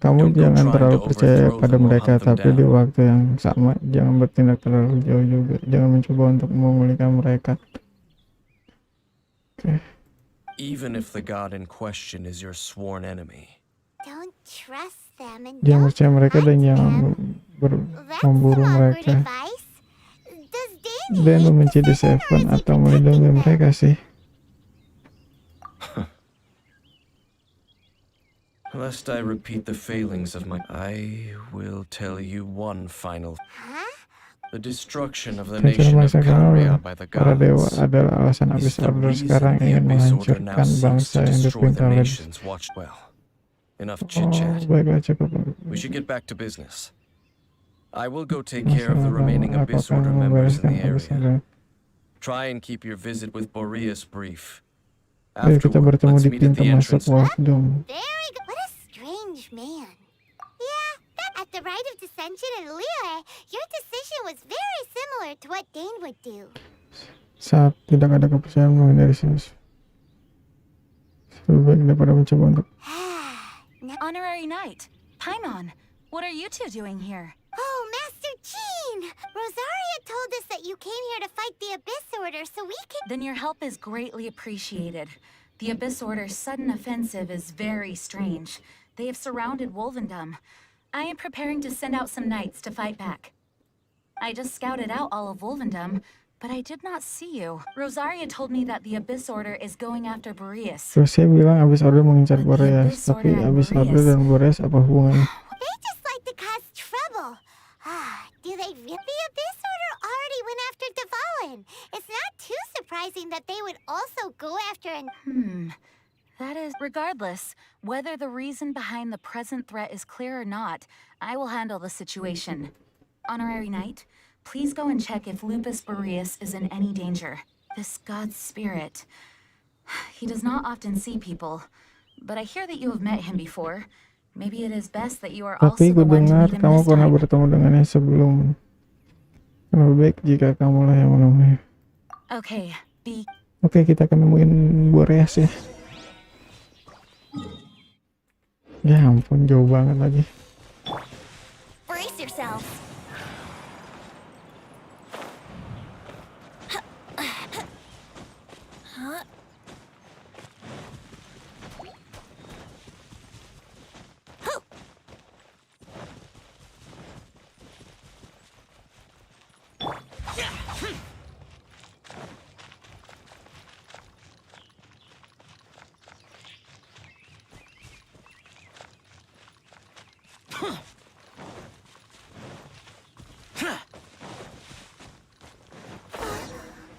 Kamu Don't go jangan trying terlalu to percaya overthrow pada them or mereka, hunt them tapi di down. waktu yang sama jangan bertindak terlalu jauh juga. Jangan mencoba untuk memulihkan mereka. Oke. Even if the god in question is your sworn enemy. Don't trust them and Jangan don't percaya mereka dan hunt jangan them. That's memburu some awkward mereka. advice. Does Dan Dan hate membenci the The Seven or Seven is he atau melindungi protecting them? mereka sih. Lest I repeat the failings of my... I will tell you one final... Huh? The destruction of the Rencana nation of masa Caria lalu, by the para dewa gods adalah alasan is Abyss the Order reason sekarang the ingin Abyss Order now menghancurkan seeks bangsa to yang destroy the diperintah oleh... nations watched well. Enough Oh, chit-chat. baiklah cukup. We should get back to business. I will go take care of the Masalah remaining aku Abyss akan Order members in membereskan the Abyss area. Order. Try and keep your visit with Boreas brief. Ayo kita Afterward, bertemu let's di meet at pintu the masuk entrance. Wolfdom. Very good. What a strange man. Yeah, that at the rite of dissension in Liyue, your decision was very similar to what Dane would do. Saat tidak ada kepercayaan menghindari sini. Lebih baik daripada mencoba untuk... Honorary Knight, Paimon, what are you two doing here? Oh, Master Jean! Rosaria told us that you came here to fight the Abyss Order, so we can... Then your help is greatly appreciated. The Abyss Order's sudden offensive is very strange. They have surrounded Wolvendom. I am preparing to send out some knights to fight back. I just scouted out all of Wolvendom, but I did not see you. Rosaria told me that the Abyss Order is going after Boreas. Terus saya bilang Abyss Order mengincar But the Boreas, Abyss tapi Order and Abyss Order Boreas- dan Boreas apa hubungannya? They just like to cause trouble. Do they really? The Abyss Order already went after Devalin. It's not too surprising that they would also go after an... That is, regardless, whether the reason behind the present threat is clear or not, I will handle the situation. Honorary Knight, please go and check if Lupus Boreas is in any danger. This god's spirit. He does not often see people, but I hear that you have met him before. Maybe it is best that you are also Tapi the ku one to dengar meet him kamu this pernah time. bertemu dengannya sebelum. Lebih baik jika kamulah yang menemui. Okay, be Oke, kita akan nemuin Boreas ya. Ya ampun, jauh banget lagi. Brace yourself.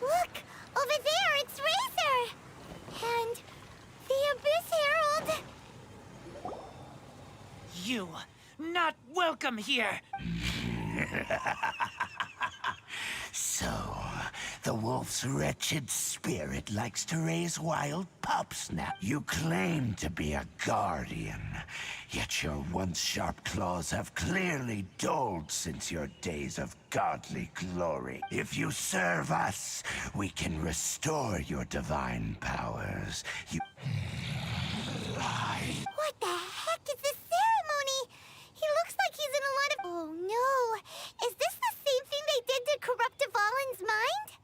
Look! Over there, it's Razor! And the Abyss Herald! You not welcome here. So, The wolf's wretched spirit likes to raise wild pups now. You claim to be a guardian, yet your once sharp claws have clearly dulled since your days of godly glory. If you serve us, we can restore your divine powers. You lie. What the heck is this ceremony? He looks like he's in a lot of... Oh no! Is this the same thing they did to corrupt Dvalin's mind?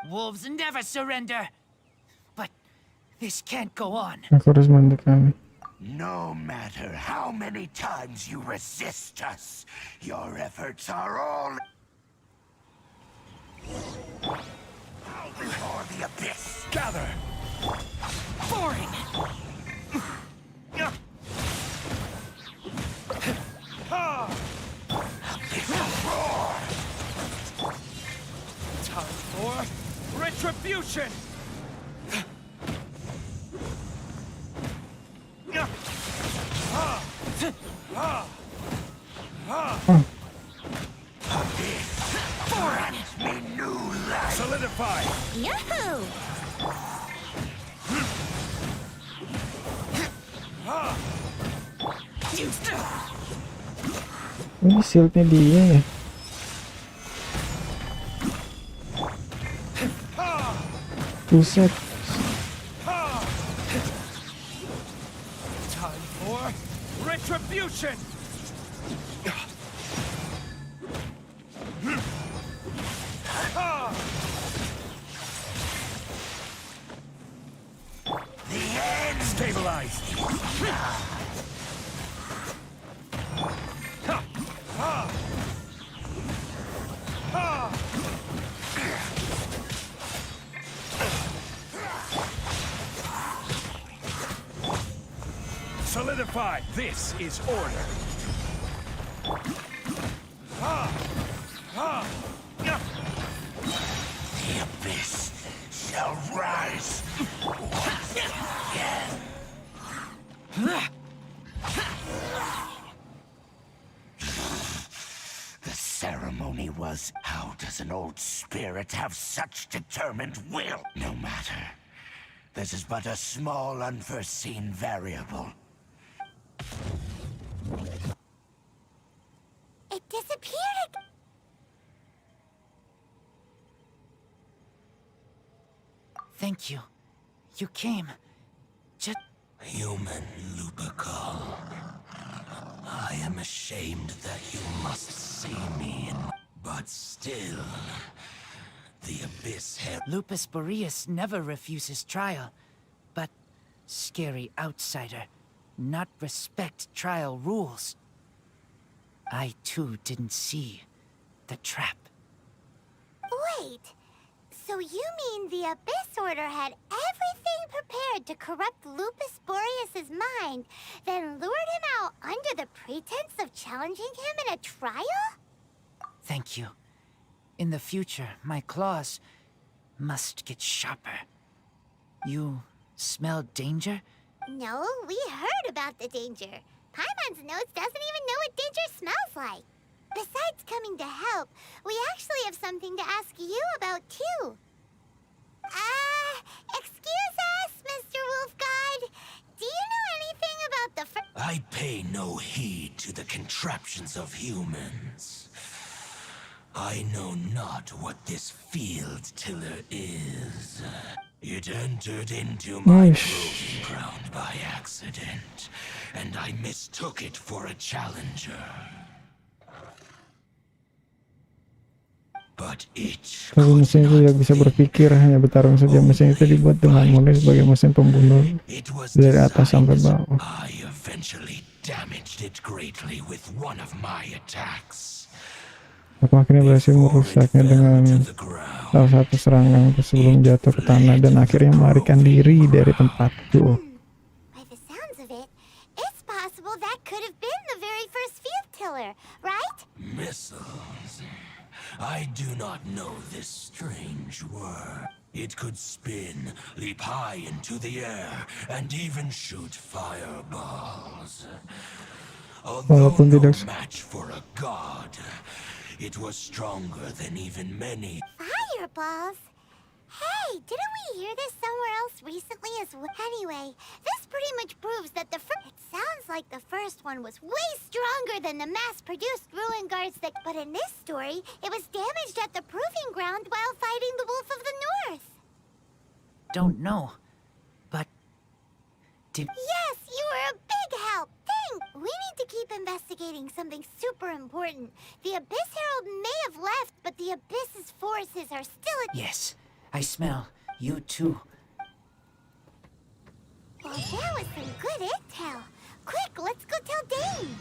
Wolves never surrender. But this can't go on. Aku harus menghentikannya. No matter how many times you resist us, your efforts are all... before the abyss. Gather! Boring! Roar! Time for retribution! Grant me new life. Solidify! Yahoo! Ini shieldnya dia ya. Buset. Time for retribution! The end. Stabilized! Solidify! This is order! The abyss shall rise once again. The ceremony was... How does an old spirit have such determined will? No matter. This is but a small, unforeseen variable. It disappeared. Thank you. You came. Just... Human Lupercal. I am ashamed that you must see me, but still, the abyss had... Lupus Boreas never refuses trial, but scary outsider, not respect trial rules. I too didn't see the trap. Wait, so you mean the Abyss Order had everything prepared to corrupt Lupus Boreas's mind, then lured him out under the pretense of challenging him in a trial? Thank you. In the future, my claws must get sharper. You smell danger? No, we heard about the danger. Paimon's notes doesn't even know what danger smells like. Besides coming to help, we actually have something to ask you about, too. Excuse us, Mr. Wolf God. Do you know anything about the I pay no heed to the contraptions of humans. I know not what this field tiller is. It entered into my proving ground by accident, and I mistook it for a challenger. But it Tapi mesin itu tidak bisa berpikir, hanya bertarung saja. Mesin itu dibuat dengan murni sebagai mesin pembunuh dari atas sampai bawah. I eventually damaged it greatly with one of my attacks. Aku akhirnya berhasil merusaknya dengan salah satu serangan sebelum jatuh ke tanah dan akhirnya melarikan diri dari tempat itu. By the sounds of it, it's possible that could have been the very first field tiller, right? Missiles. I do not know this strange word. It could spin, leap high into the air, and even shoot fireballs. Although no match for a god, it was stronger than even many. Fireballs? spitballs. Hey, didn't we hear this somewhere else recently as well? Anyway, this pretty much proves that it sounds like the first one was way stronger than the mass-produced ruin guards that... But in this story, it was damaged at the proving ground while fighting the Wolf of the North. Don't know, but... Yes, you were a big help. Thanks. We need to keep investigating something super important. The Abyss Herald may have left, but the Abyss's forces are still... Yes, I smell you too. Well, that was some good intel. Quick, let's go tell Dane.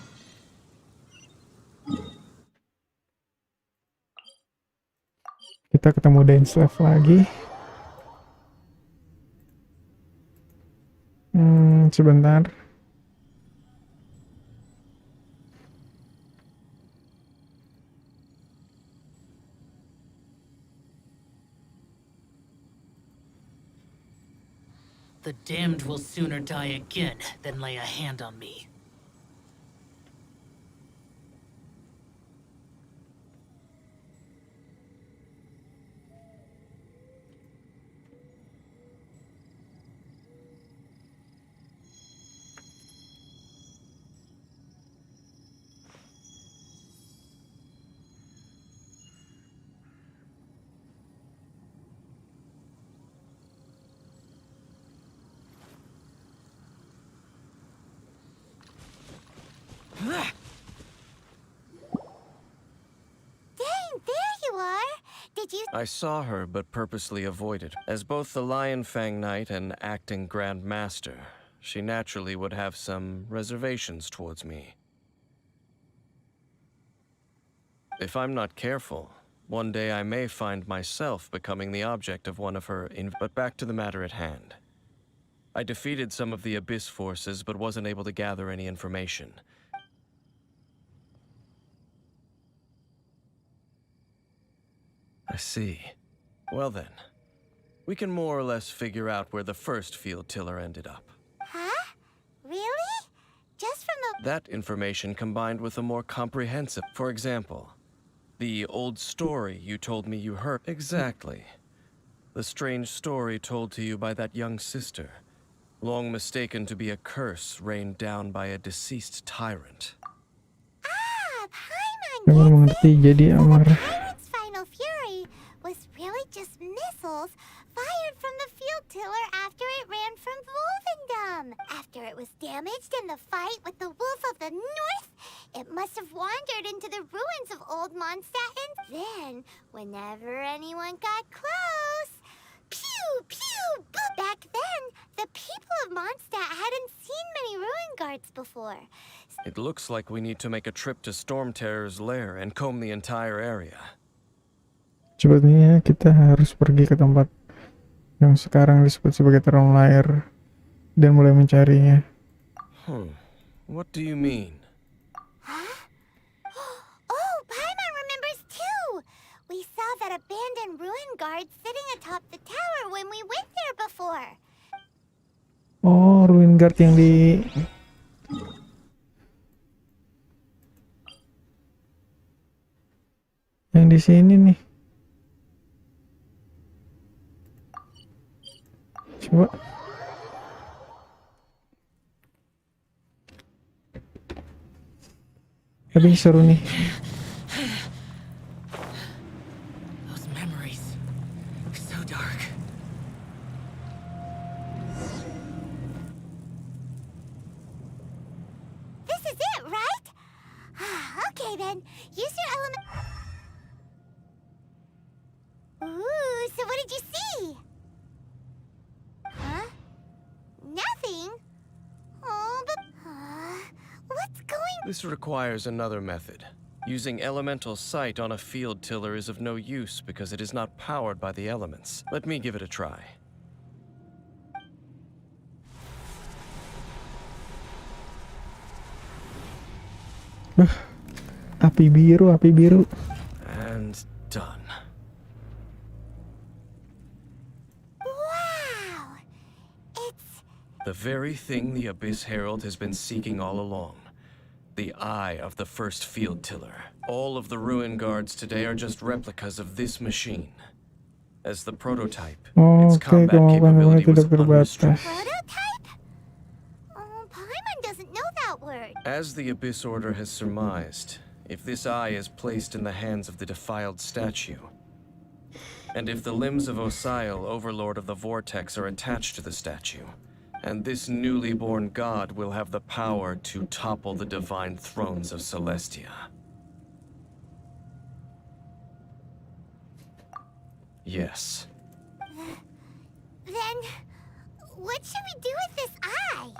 Kita ketemu Dainslev lagi. Sebentar. The damned will sooner die again than lay a hand on me. Dane, there you are. Did you... I saw her, but purposely avoided. As both the Lion Fang Knight and acting Grand Master, she naturally would have some reservations towards me. If I'm not careful, one day I may find myself becoming the object of one of her But back to the matter at hand. I defeated some of the Abyss forces, but wasn't able to gather any information. I see. Well then, we can more or less figure out where the first field tiller ended up. Huh? Really? Just from the... That information combined with a more comprehensive... For example, the old story you told me you heard. Exactly. The strange story told to you by that young sister, long mistaken to be a curse rained down by a deceased tyrant. Ah, Paimon, Saya baru mengerti. Jadi Amar Pirate's final fury was really just missiles fired from the field tiller after it ran from Wolvendom. After it was damaged in the fight with the Wolf of the North, it must have wandered into the ruins of Old Mondstadt, and then, whenever anyone got close, pew, pew, boop. Back then, the people of Mondstadt hadn't seen many ruin guards before. It looks like we need to make a trip to Storm Terror's lair and comb the entire area. Sepertinya kita harus pergi ke tempat yang sekarang disebut sebagai terowongan lair dan mulai mencarinya. What do you mean? Huh? Oh, Paimon remembers too! We saw that abandoned ruin guard sitting atop the tower when we went there before. Oh, ruin guard yang di... yang di sini nih. Coba. Tapi seru nih. Those memories, so dark. This is it, right? Okay then, use your element... Ooh, so what did you see? Huh? Nothing? Oh, but... what's going... This requires another method. Using elemental sight on a field tiller is of no use because it is not powered by the elements. Let me give it a try. Api biru, api biru. And done. Wow! It's... The very thing the Abyss Herald has been seeking all along. The eye of the first field tiller. All of the ruin guards today are just replicas of this machine. As the prototype, Oke, its combat kemampuan capability tidak was terbatas. Prototype? Oh, Paimon doesn't know that word. As the Abyss Order has surmised, if this eye is placed in the hands of the defiled statue, and if the limbs of Osiel, Overlord of the Vortex, are attached to the statue, and this newly born god will have the power to topple the divine thrones of Celestia. Yes. Then, what should we do with this eye?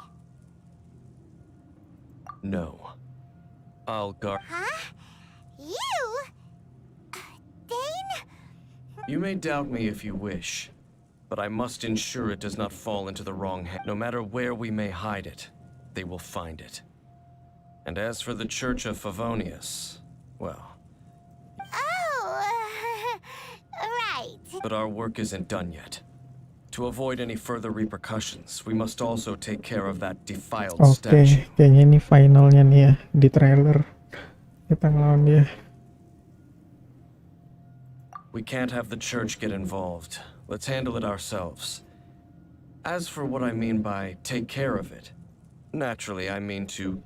No. I'll guard. Huh? You? Dane? You may doubt me if you wish, but I must ensure it does not fall into the wrong hands. No matter where we may hide it, they will find it. And as for the Church of Favonius, well, Oh, right. but our work isn't done yet. To avoid any further repercussions, we must also take care of that defiled Oke, statue. kayaknya ini finalnya nih ya di trailer. Kita ngelawan dia. We can't have the church get involved. Let's handle it ourselves. As for what I mean by take care of it, naturally I mean to...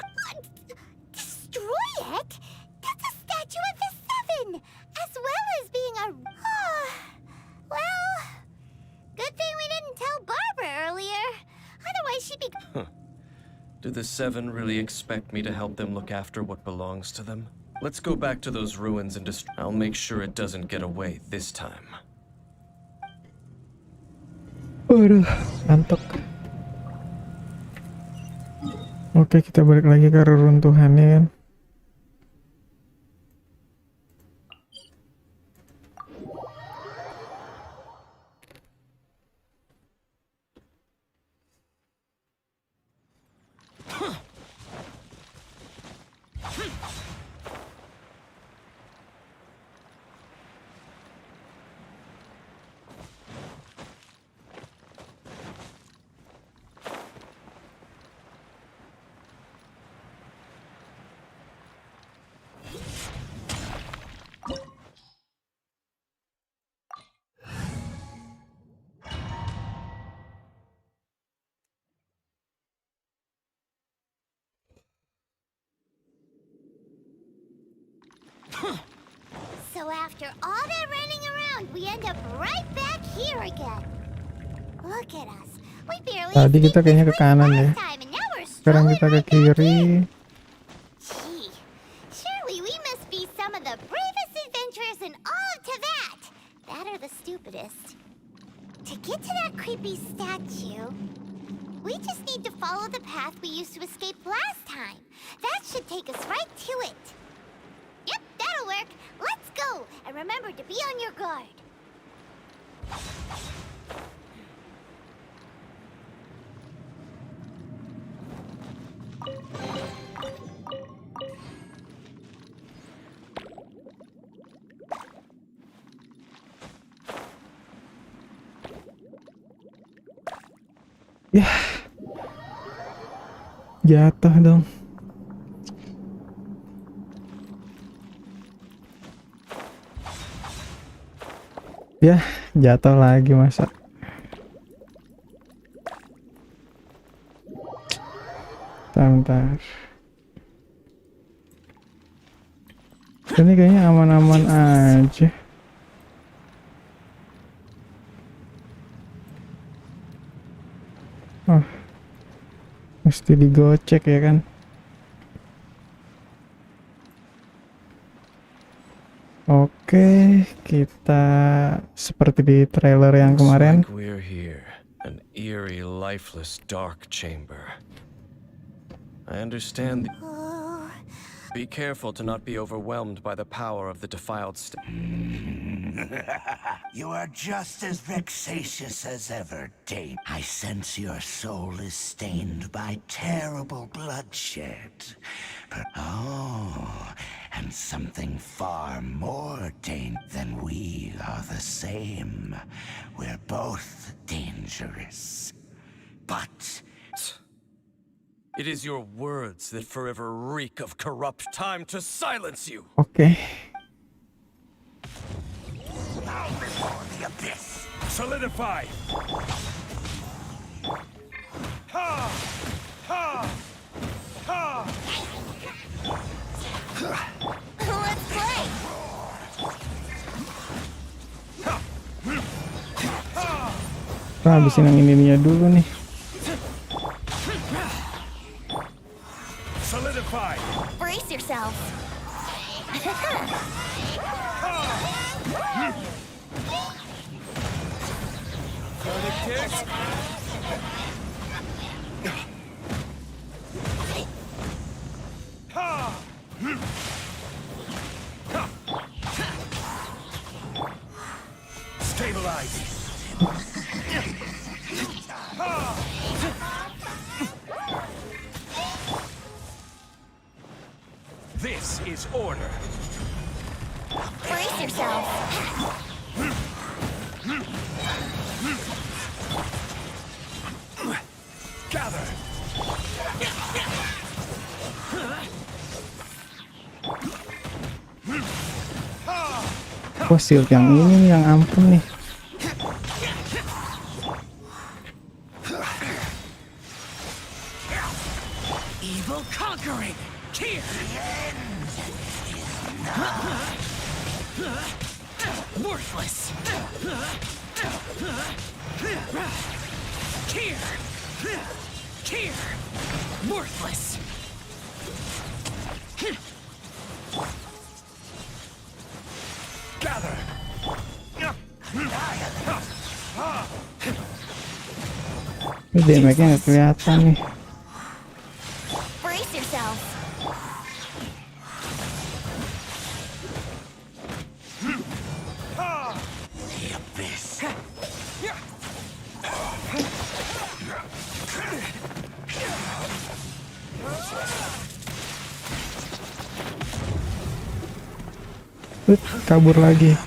Destroy it? That's a statue of the Seven, as well as being a... well, good thing we didn't tell Barbara earlier. Otherwise she'd be... Do the Seven really expect me to help them look after what belongs to them? Let's go back to those ruins and I'll make sure it doesn't get away this time. Waduh, ngantuk. Oke, kita balik lagi ke reruntuhannya kan. So after all that running around, we end up right back here again. Look at us. We barely Tadi kita escaped kayaknya this ke kanan place ya. last time, and now we're Sekarang strolling kita ke right back kiri. in. Gee, surely we must be some of the bravest adventurers in all of Teyvat. That or the stupidest. To get to that creepy statue, we just need to follow the path we used to escape last time. That should take us right to it. Yep, that'll work. Let's go. And remember to be on your guard. Ya. Jatuh dong. Ya, jatuh lagi masa. Bentar. Ini kayaknya aman-aman aja. Oh, mesti digocek ya kan? Oke, kita seperti di trailer yang kemarin. Looks like we're here, an eerie, lifeless, dark chamber. I understand. Be careful to not be overwhelmed by the power of the defiled You are just as vexatious as ever, Dane. I sense your soul is stained by terrible bloodshed. And something far more than we are the same. We're both dangerous. But It is your words that forever reek of corrupt. Time to silence you! Oke. bow before the abyss. Solidify! Ha! Ha! Ha! Let's play! Habisin yang ininya dulu nih. Solidify! Brace yourself. Stabilize! This is order. Brace yourself. Gather! Oh, shield yang ini nih, yang ampun nih. Evil conquering! Here! Worthless! Here! Here! Worthless! Gather! Ini damage-nya nggak kelihatan nih. Brace yourself. The abyss. Kabur lagi.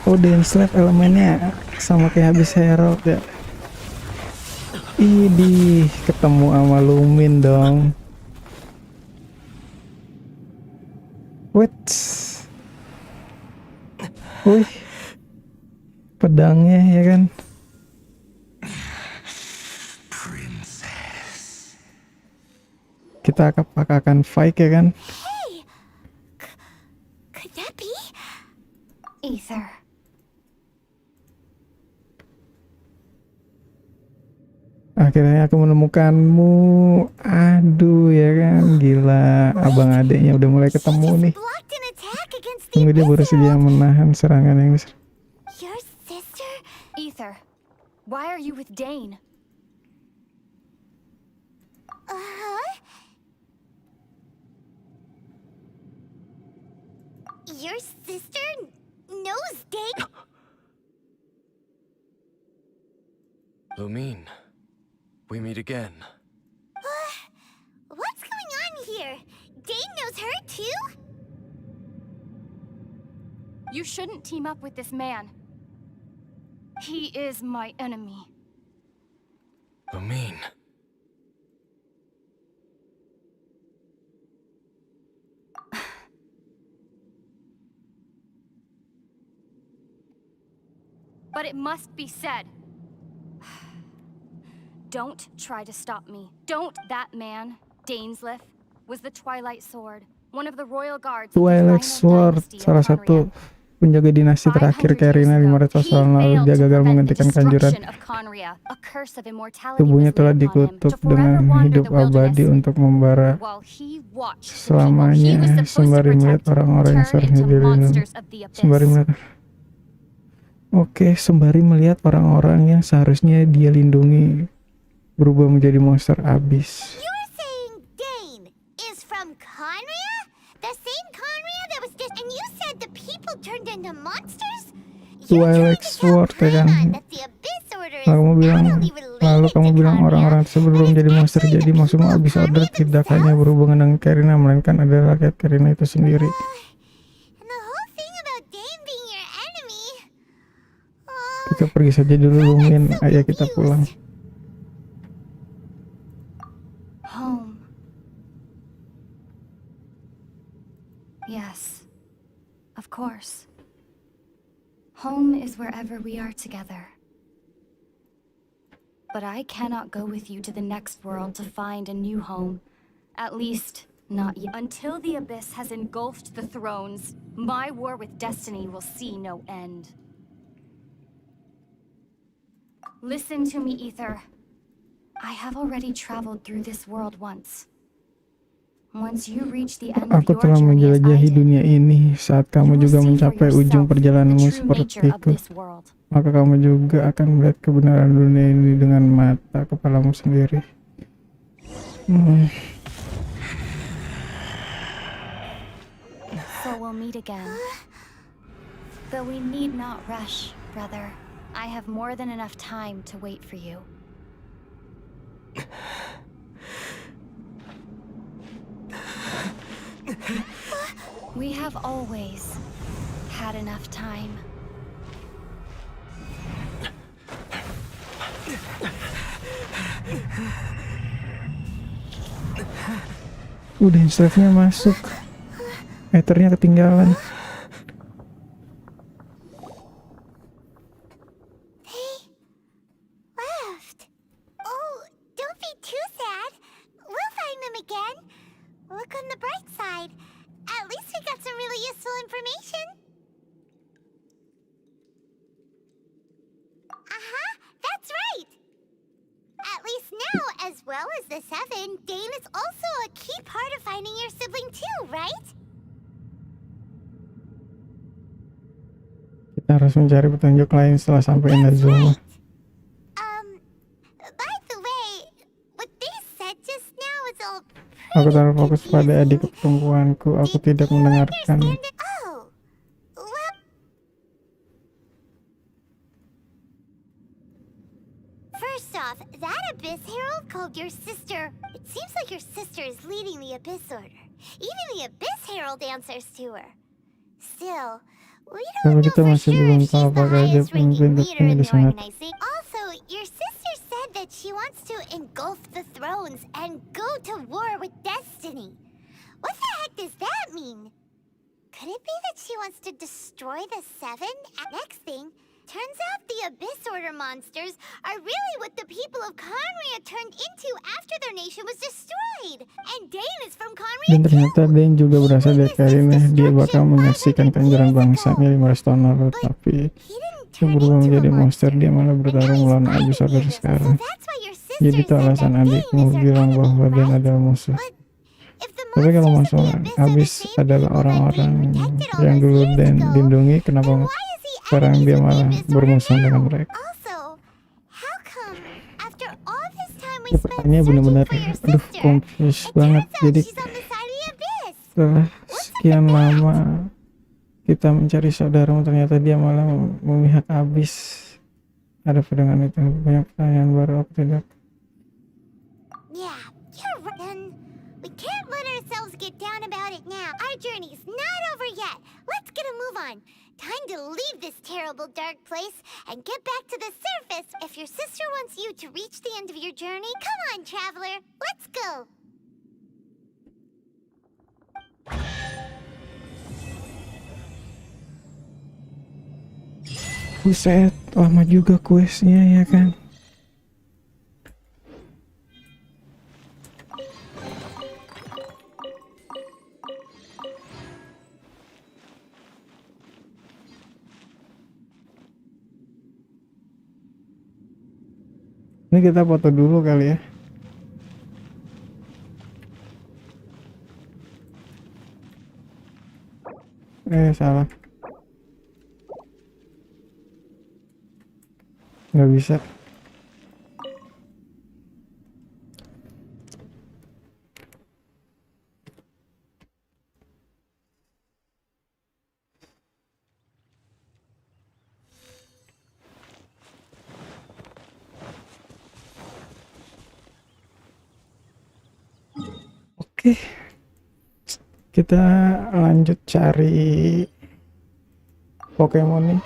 Oh, dance slap elemennya sama kayak habis herald ya. Idih, ketemu sama Lumin dong. Wait. Wih. Pedangnya ya kan. Princess. Kita apakah akan fight ya kan? Hey! Could that be? Ether. Akhirnya aku menemukanmu. Aduh ya kan, gila. Abang adeknya udah mulai ketemu nih. Blocked an attack against the Tunggu, dia baru Abyss saja Herald. menahan serangan yang besar. Your sister? Ether. Why are you with Dane? Uh-huh. Your sister knows Dane? Lumine, we meet again. What's going on here? Dane knows her too? You shouldn't team up with this man. He is my enemy. Lumine. But it must be said. Don't try to stop me. Don't. That man, Dainsleif, was the Twilight Sword, one of the royal guards. Twilight Sword, salah satu penjaga dinasti terakhir Karina 500 tahun lalu. Dia gagal menghentikan kanjuran. Tubuhnya telah dikutuk dengan hidup abadi untuk membara selamanya, sembari melihat orang-orang yang seharusnya dilindungi. Sembari melihat. Oke, sembari melihat orang-orang yang seharusnya dia lindungi berubah menjadi monster abis. You're saying Dane is from Conria? The same Conria that was and you said the people turned into monsters? Twilight Sword ya kan. Lalu kamu bilang orang-orang tersebut belum menjadi monster. Jadi maksudmu abis order tidak hanya berhubungan dengan Karina, melainkan adalah rakyat Karina itu sendiri. Kita pergi saja dulu, Lumin. Ayo kita pulang. Home. Yes. Of course. Home is wherever we are together. But I cannot go with you to the next world to find a new home. At least, not yet. Until the abyss has engulfed the thrones, my war with destiny will see no end. Listen to me, Ether. I have already traveled through this world once. Once you reach the end of Aku your telah journey as I menjelajahi did, dunia ini. Saat kamu you will juga see for mencapai ujung yourself the perjalananmu true nature of sepertiku, this world. maka kamu juga akan melihat kebenaran dunia ini dengan mata kepalamu sendiri. So we'll meet again. Though we need not rush, brother. I have more than enough time to wait for you. We have always had enough time. Udah installnya masuk. Ethernya ketinggalan. Left. Oh, don't be too sad. We'll find them again. Look on the bright side. At least we got some really useful information. That's right. At least now, as well as the Seven, Dane is also a key part of finding your sibling too, right? Kita harus mencari petunjuk lain setelah sampai Inazuma. By the way, what they said just now is all Aku terlalu fokus pada adik perempuanku. Aku tidak mendengarkan. Oh, well. First off, that Abyss Herald called your sister. It seems like your sister is leading the Abyss Order. Even the Abyss Herald answers to her. Still, we don't know kita for masih sure belum if she's tahu the apakah dia highest ranking pemimpin leader tertinggi in di the sana. organization. Also, your sister said that she wants to engulf the thrones and go to war with destiny. What the heck does that mean? Could it be that she wants to destroy the Seven? Next thing, turns out the Abyss Order monsters are really what the people of Conria turned into after their nation was destroyed. And Dane is from Conria Dan ternyata too. Dane juga berasal dari Karina. Dia bakal menyaksikan kehancuran bangsanya 500 tahun lalu, tapi dia berubah menjadi monster. Dia malah bertarung melawan Abyss Order sekarang. Jadi itu alasan adikmu bilang bahwa Dane adalah musuh. Tapi kalau masalah Abyss adalah orang-orang yang dulu Dane lindungi, kenapa sekarang dia malah bermusuhan dengan mereka? Ya, pertanyaannya benar-benar aduh confused banget. Jadi setelah sekian lama kita mencari saudaramu, ternyata dia malah memihak Abyss. Ada dengan itu banyak pertanyaan baru. Aku tidak. Yeah, you're right. Then we can't let ourselves get down about it now. Our journey's not over yet. Let's get a move on. Time to leave this terrible dark place and get back to the surface. If your sister wants you to reach the end of your journey, come on, traveler. Let's go. Buset, lama juga questnya ya kan. Ini kita foto dulu kali ya. Salah. Nggak bisa. Oke, kita lanjut cari Pokemon nih.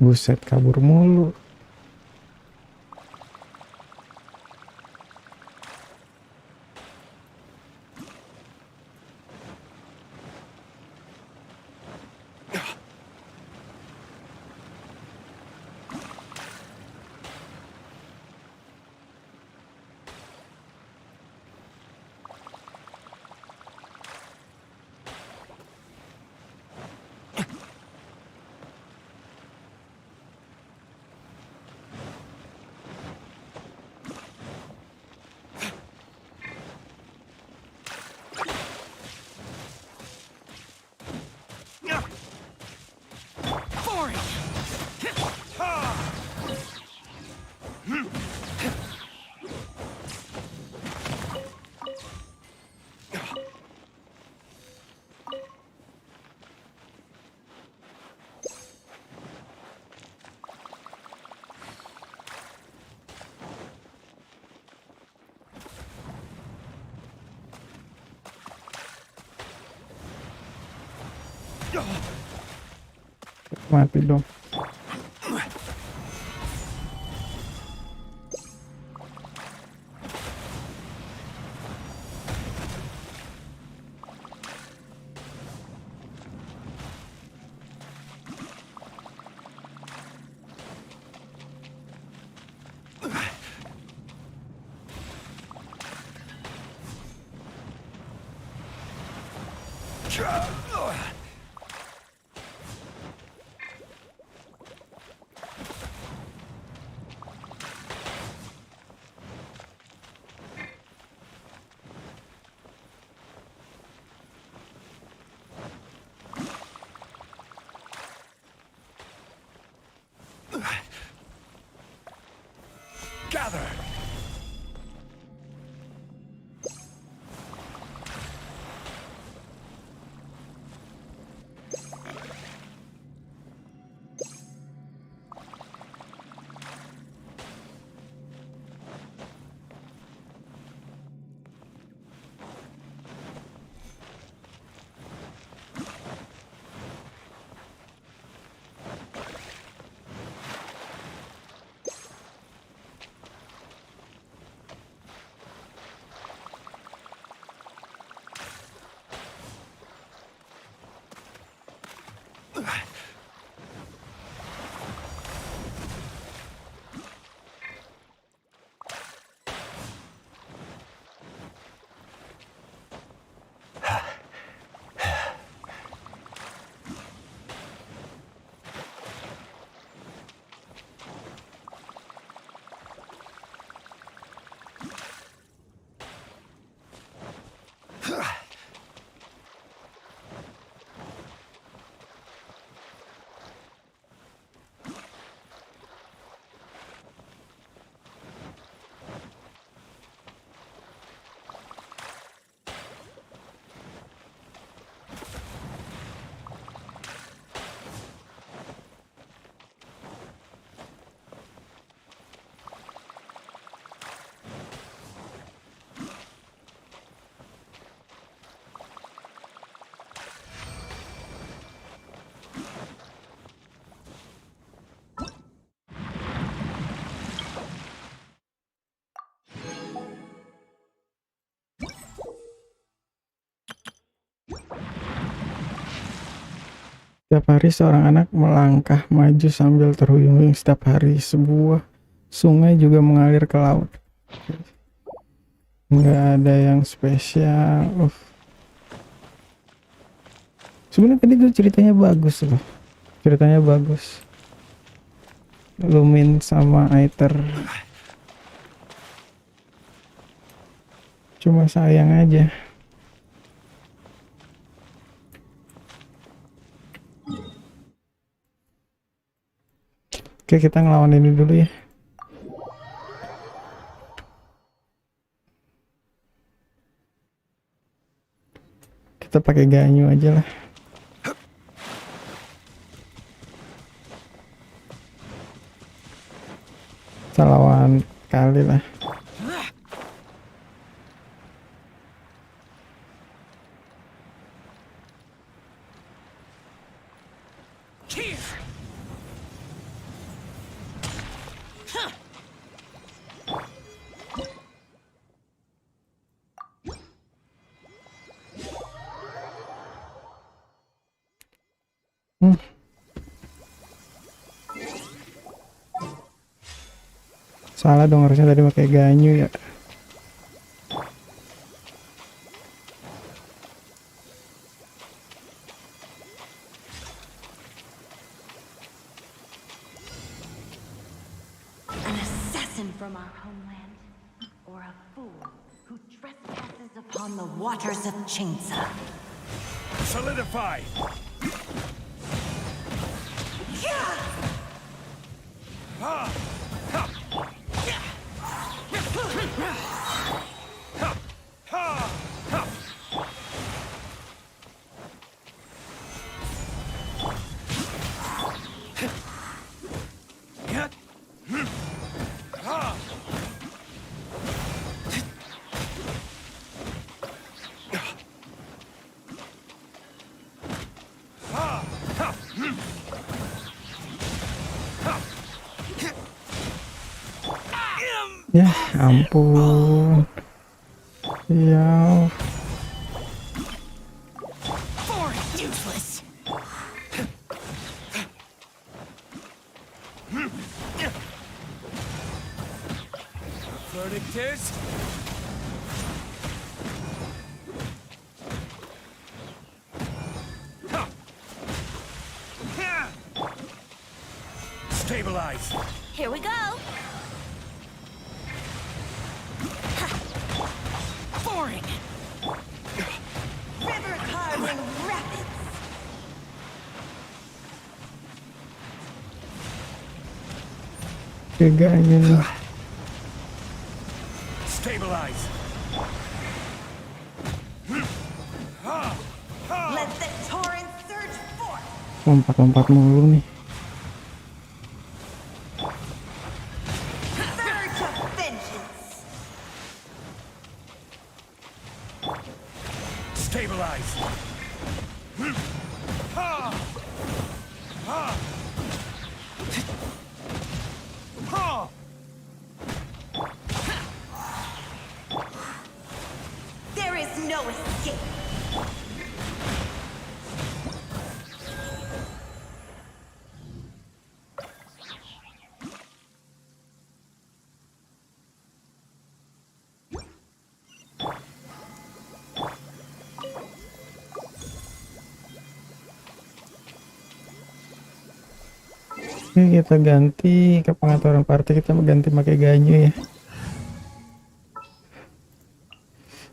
Buset, kabur mulu. Mati dong. Gather! Setiap hari seorang anak melangkah maju sambil terhuyung-huyung. Setiap hari sebuah sungai juga mengalir ke laut. Nggak ada yang spesial. Sebenarnya tadi tuh ceritanya bagus loh. Ceritanya bagus. Lumin sama Aether. Cuma sayang aja. Oke, kita ngelawan ini dulu ya. Kita pakai ganyu aja lah. Kita lawan kali lah. Salah dong, harusnya tadi pakai ganyu ya. An assassin from our homeland, or a fool who trespasses upon the waters of Chingsa. Solidify! Ya ampun. Ya. Useless. Verdict is... Stabilize! Here we go. Boring. River carving rapids. Teganya nih. Stabilize! Let the torrent surge forth. Lompat-lompat mulu nih. Surge of vengeance. Stabilize! There is no escape. Oke, kita ganti ke pengaturan party, kita ganti pakai ganyu ya.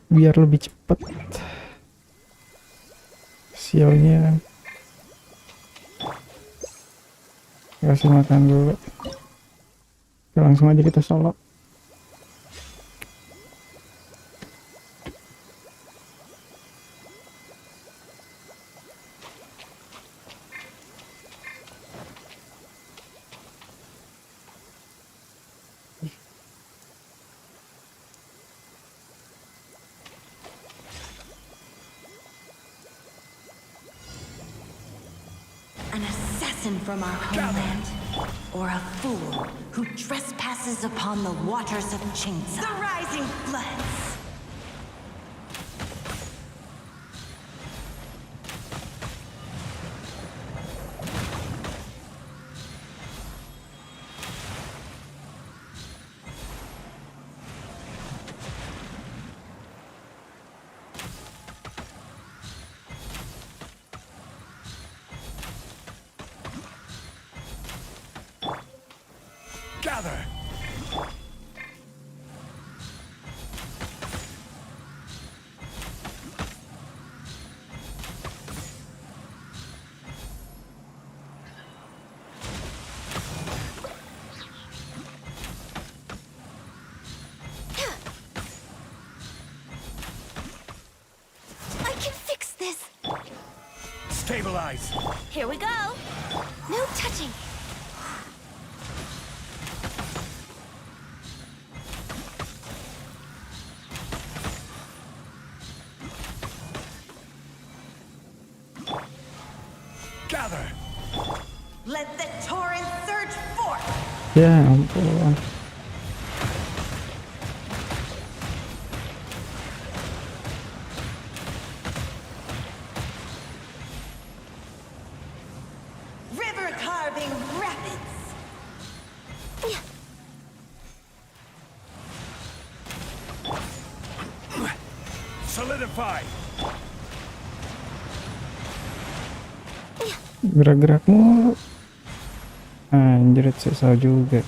Biar lebih cepet. Sialnya. Kasih makan dulu. Oke, langsung aja kita solo. An assassin from our homeland, or a fool who trespasses upon the waters of Chingsa. The rising floods. Gather! I can fix this. Stabilize! Here we go. No touching. Gather! Let the torrent surge forth. Ya ampun. River carving rapids. Solidify. Gerak-gerak mulu. Anjir, susah juga.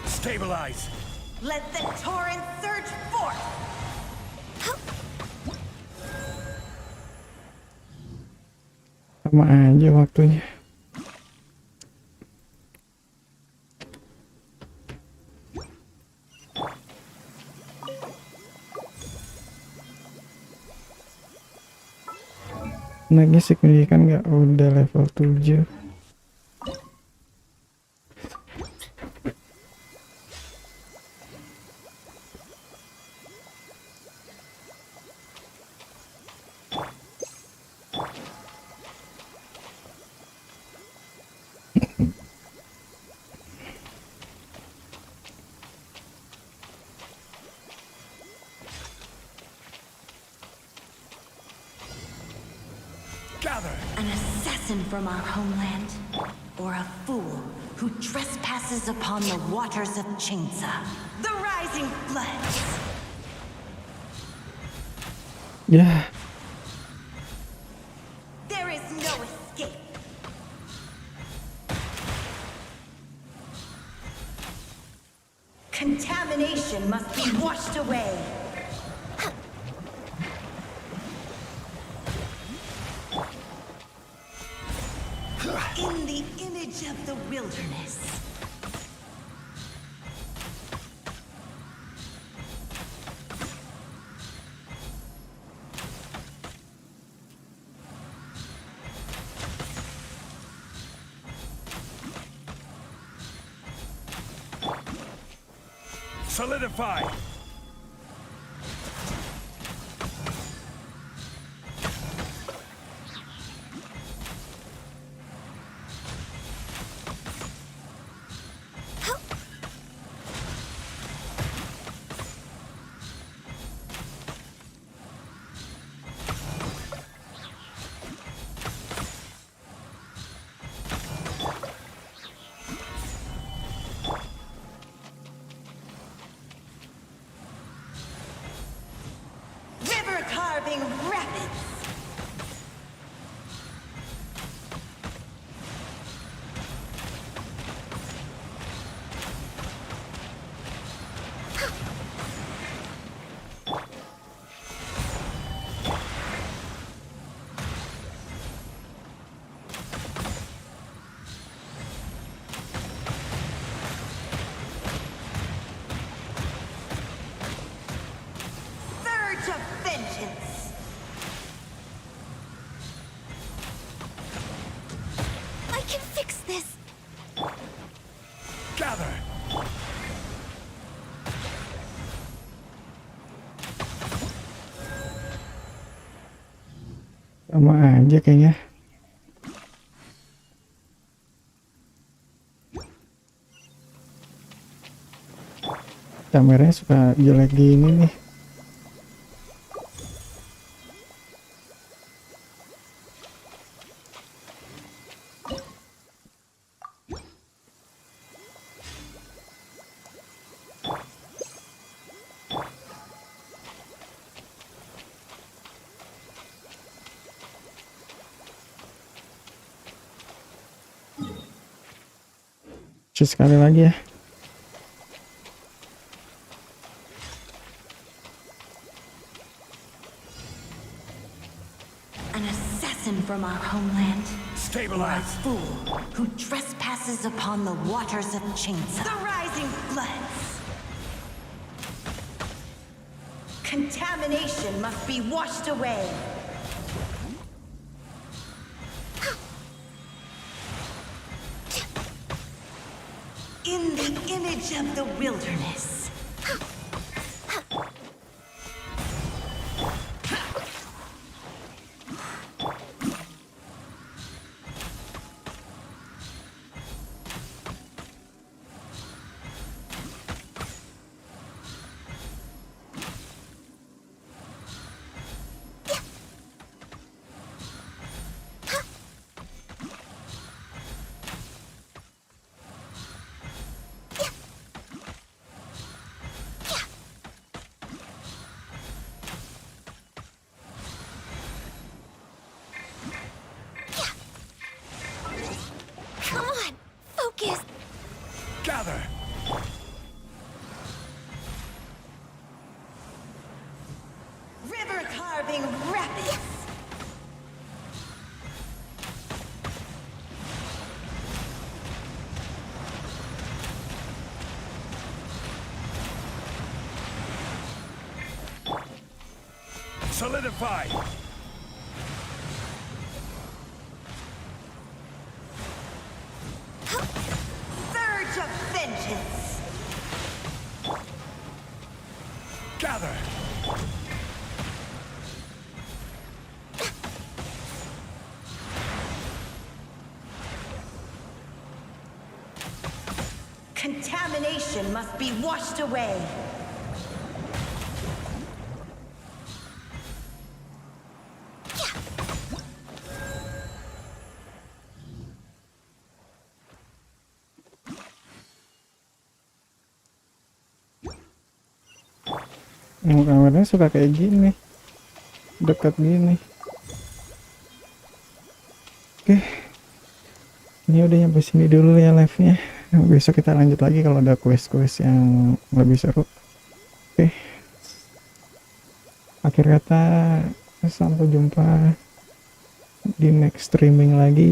Stabilize. Let the torrent surge forth. Sama aja waktunya. Naiknya signifikan nggak? Udah level 7. Gather. An assassin from our homeland, or a fool who trespasses upon the waters of Chainsa. The rising floods. Ya, There is no escape. Contamination must be washed away. In the image of the wilderness. Solidify. River carving rapids. Surge of vengeance. I can fix this. Gather. sama aja kayaknya. Kameranya suka jelek gini nih. Sekali lagi ya. An assassin from our homeland. Stabilize. A fool who trespasses upon the waters of Chainsa. The rising floods. Contamination must be washed away. In the image of the wilderness. Come on, focus. Gather! River carving rapids. Solidify! Surge of vengeance. Gather! Contamination must be washed away. Kamarnya suka kayak gini, dekat gini. Oke, ini udah nyampe sini dulu ya live-nya. Besok kita lanjut lagi kalau ada quest-quest yang lebih seru. Oke, akhir kata sampai jumpa di next streaming lagi.